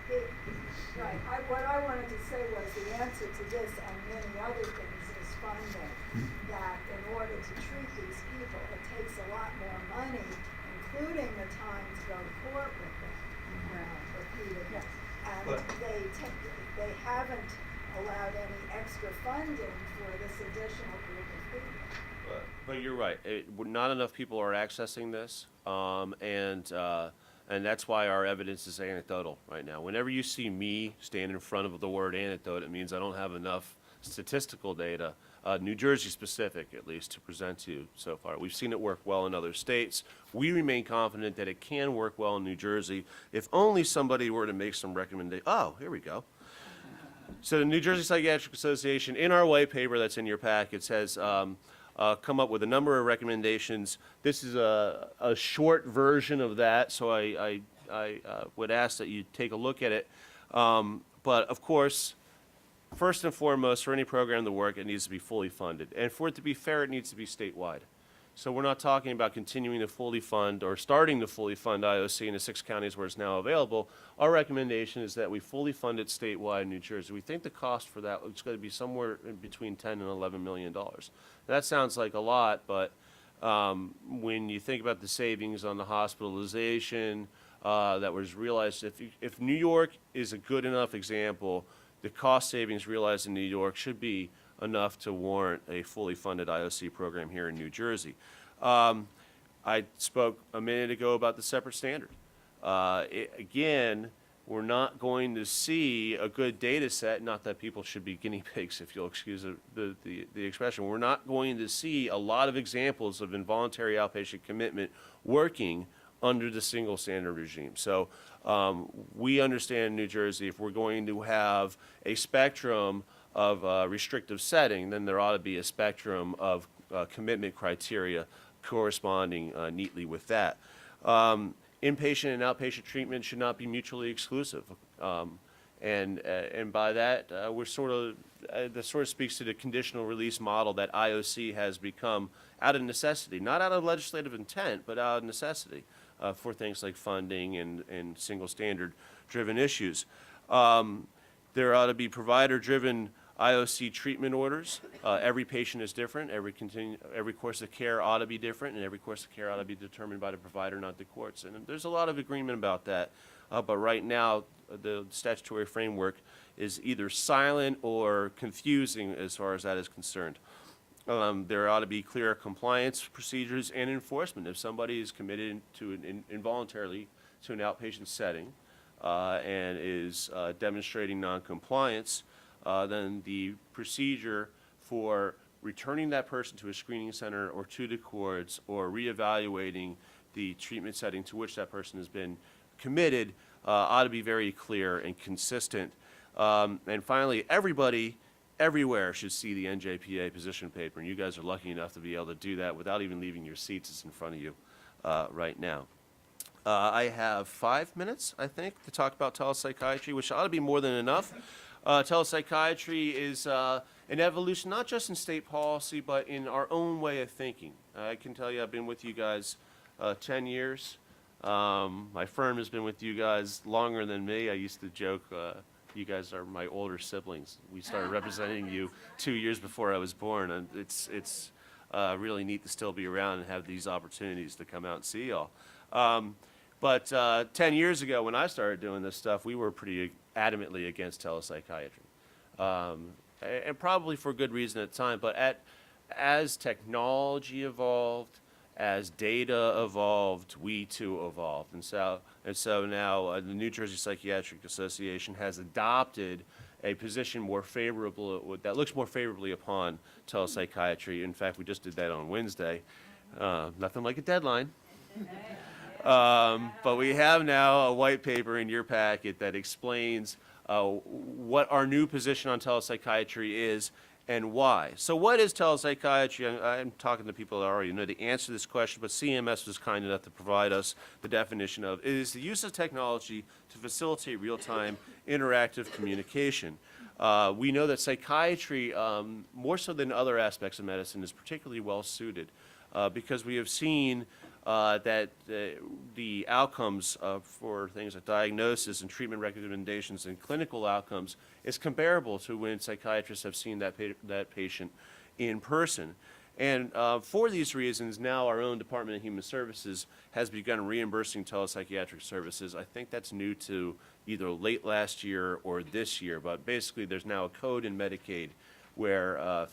Yeah, right. What I wanted to say was the answer to this and many other things is funding. That in order to treat these people, it takes a lot more money, including the time to go to court with them, repeatedly. And they haven't allowed any extra funding for this additional group of people. But you're right. Not enough people are accessing this, and that's why our evidence is anecdotal right now. Whenever you see me stand in front of the word anecdote, it means I don't have enough statistical data, New Jersey specific at least, to present to you so far. We've seen it work well in other states. We remain confident that it can work well in New Jersey if only somebody were to make some recommendation. Oh, here we go. So the New Jersey Psychiatric Association, in our white paper that's in your packets, has come up with a number of recommendations. This is a short version of that, so I would ask that you take a look at it. But of course, first and foremost, for any program to work, it needs to be fully funded. And for it to be fair, it needs to be statewide. So we're not talking about continuing to fully fund or starting to fully fund IOC in the 6 counties where it's now available. Our recommendation is that we fully fund it statewide in New Jersey. We think the cost for that is going to be somewhere in between $10 and $11 million. That sounds like a lot, but when you think about the savings on the hospitalization that was realized, if New York is a good enough example, the cost savings realized in New York should be enough to warrant a fully funded IOC program here in New Jersey. I spoke a minute ago about the separate standard. Again, we're not going to see a good data set, not that people should be guinea pigs, if you'll excuse the expression. We're not going to see a lot of examples of involuntary outpatient commitment working under the single standard regime. So we understand in New Jersey, if we're going to have a spectrum of restrictive setting, then there ought to be a spectrum of commitment criteria corresponding neatly with that. Inpatient and outpatient treatment should not be mutually exclusive. And by that, that sort of speaks to the conditional release model that IOC has become out of necessity, not out of legislative intent, but out of necessity for things like funding and single standard driven issues. There ought to be provider driven IOC treatment orders. Every patient is different. Every course of care ought to be different, and every course of care ought to be determined by the provider, not the courts. And there's a lot of agreement about that. But right now, the statutory framework is either silent or confusing as far as that is concerned. There ought to be clear compliance procedures and enforcement. If somebody is committed to involuntarily to an outpatient setting and is demonstrating noncompliance, then the procedure for returning that person to a screening center or to the courts or reevaluating the treatment setting to which that person has been committed ought to be very clear and consistent. And finally, everybody everywhere should see the NJPA position paper, and you guys are lucky enough to be able to do that without even leaving your seats. It's in front of you right now. I have 5 minutes, I think, to talk about telepsychiatry, which ought to be more than enough. Telepsychiatry is an evolution, not just in state policy, but in our own way of thinking. I can tell you I've been with you guys 10 years. My firm has been with you guys longer than me. I used to joke, you guys are my older siblings. We started representing you 2 years before I was born, and it's really neat to still be around and have these opportunities to come out and see y'all. But 10 years ago, when I started doing this stuff, we were pretty adamantly against telepsychiatry, and probably for good reason at the time. But as technology evolved, as data evolved, we too evolved, and so now the New Jersey Psychiatric Association has adopted a position more favorable that looks more favorably upon telepsychiatry. In fact, we just did that on Wednesday. Nothing like a deadline. But we have now a white paper in your packet that explains what our new position on telepsychiatry is and why. So what is telepsychiatry? I'm talking to people that already know the answer to this question, but CMS was kind enough to provide us the definition of it is the use of technology to facilitate real-time interactive communication. We know that psychiatry, more so than other aspects of medicine, is particularly well suited because we have seen that the outcomes for things like diagnosis and treatment recommendations and clinical outcomes is comparable to when psychiatrists have seen that patient in person. And for these reasons, now our own Department of Human Services has begun reimbursing telepsychiatric services. I think that's new to either late last year or this year, but basically there's now a code in Medicaid where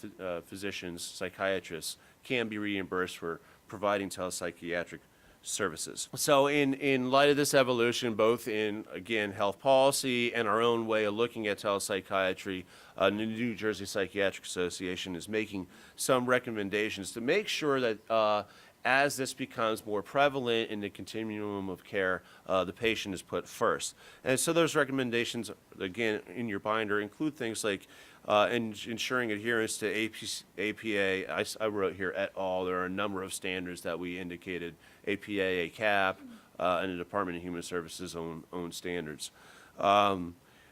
physicians, psychiatrists, can be reimbursed for providing telepsychiatric services. So in light of this evolution, both in, again, health policy and our own way of looking at telepsychiatry, the New Jersey Psychiatric Association is making some recommendations to make sure that as this becomes more prevalent in the continuum of care, the patient is put first. And so those recommendations, again, in your binder include things like ensuring adherence to APA. I wrote here et al. There are a number of standards that we indicated, APA, ACAP, and the Department of Human Services own standards.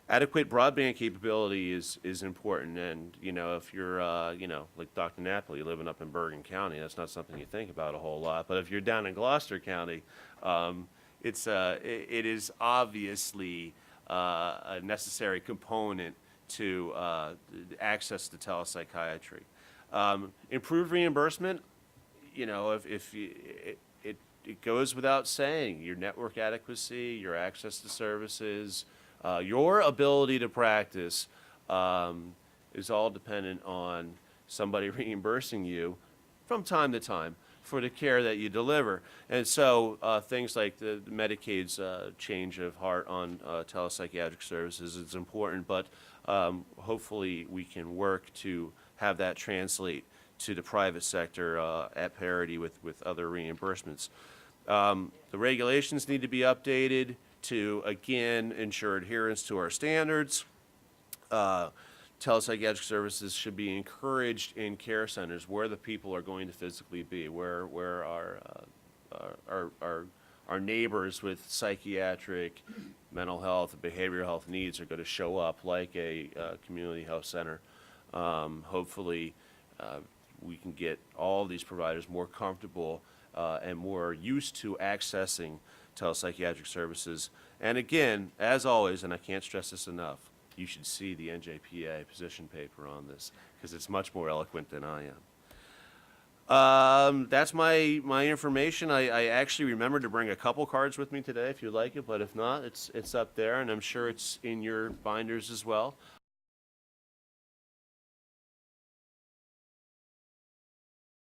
Adequate broadband capability is important, and if you're like Dr. Napoli living up in Bergen County, that's not something you think about a whole lot. But if you're down in Gloucester County, it is obviously a necessary component to access to telepsychiatry. Improved reimbursement, it goes without saying, your network adequacy, your access to services, your ability to practice is all dependent on somebody reimbursing you from time to time for the care that you deliver. And so things like the Medicaid's change of heart on telepsychiatric services is important, but hopefully we can work to have that translate to the private sector at parity with other reimbursements. The regulations need to be updated to, again, ensure adherence to our standards. Telepsychiatric services should be encouraged in care centers where the people are going to physically be, where our neighbors with psychiatric, mental health, and behavioral health needs are going to show up, like a community health center. Hopefully, we can get all these providers more comfortable and more used to accessing telepsychiatric services. And again, as always, and I can't stress this enough, you should see the NJPA position paper on this, because it's much more eloquent than I am. That's my information. I actually remembered to bring a couple cards with me today, if you like it, but if not, it's up there, and I'm sure it's in your binders as well.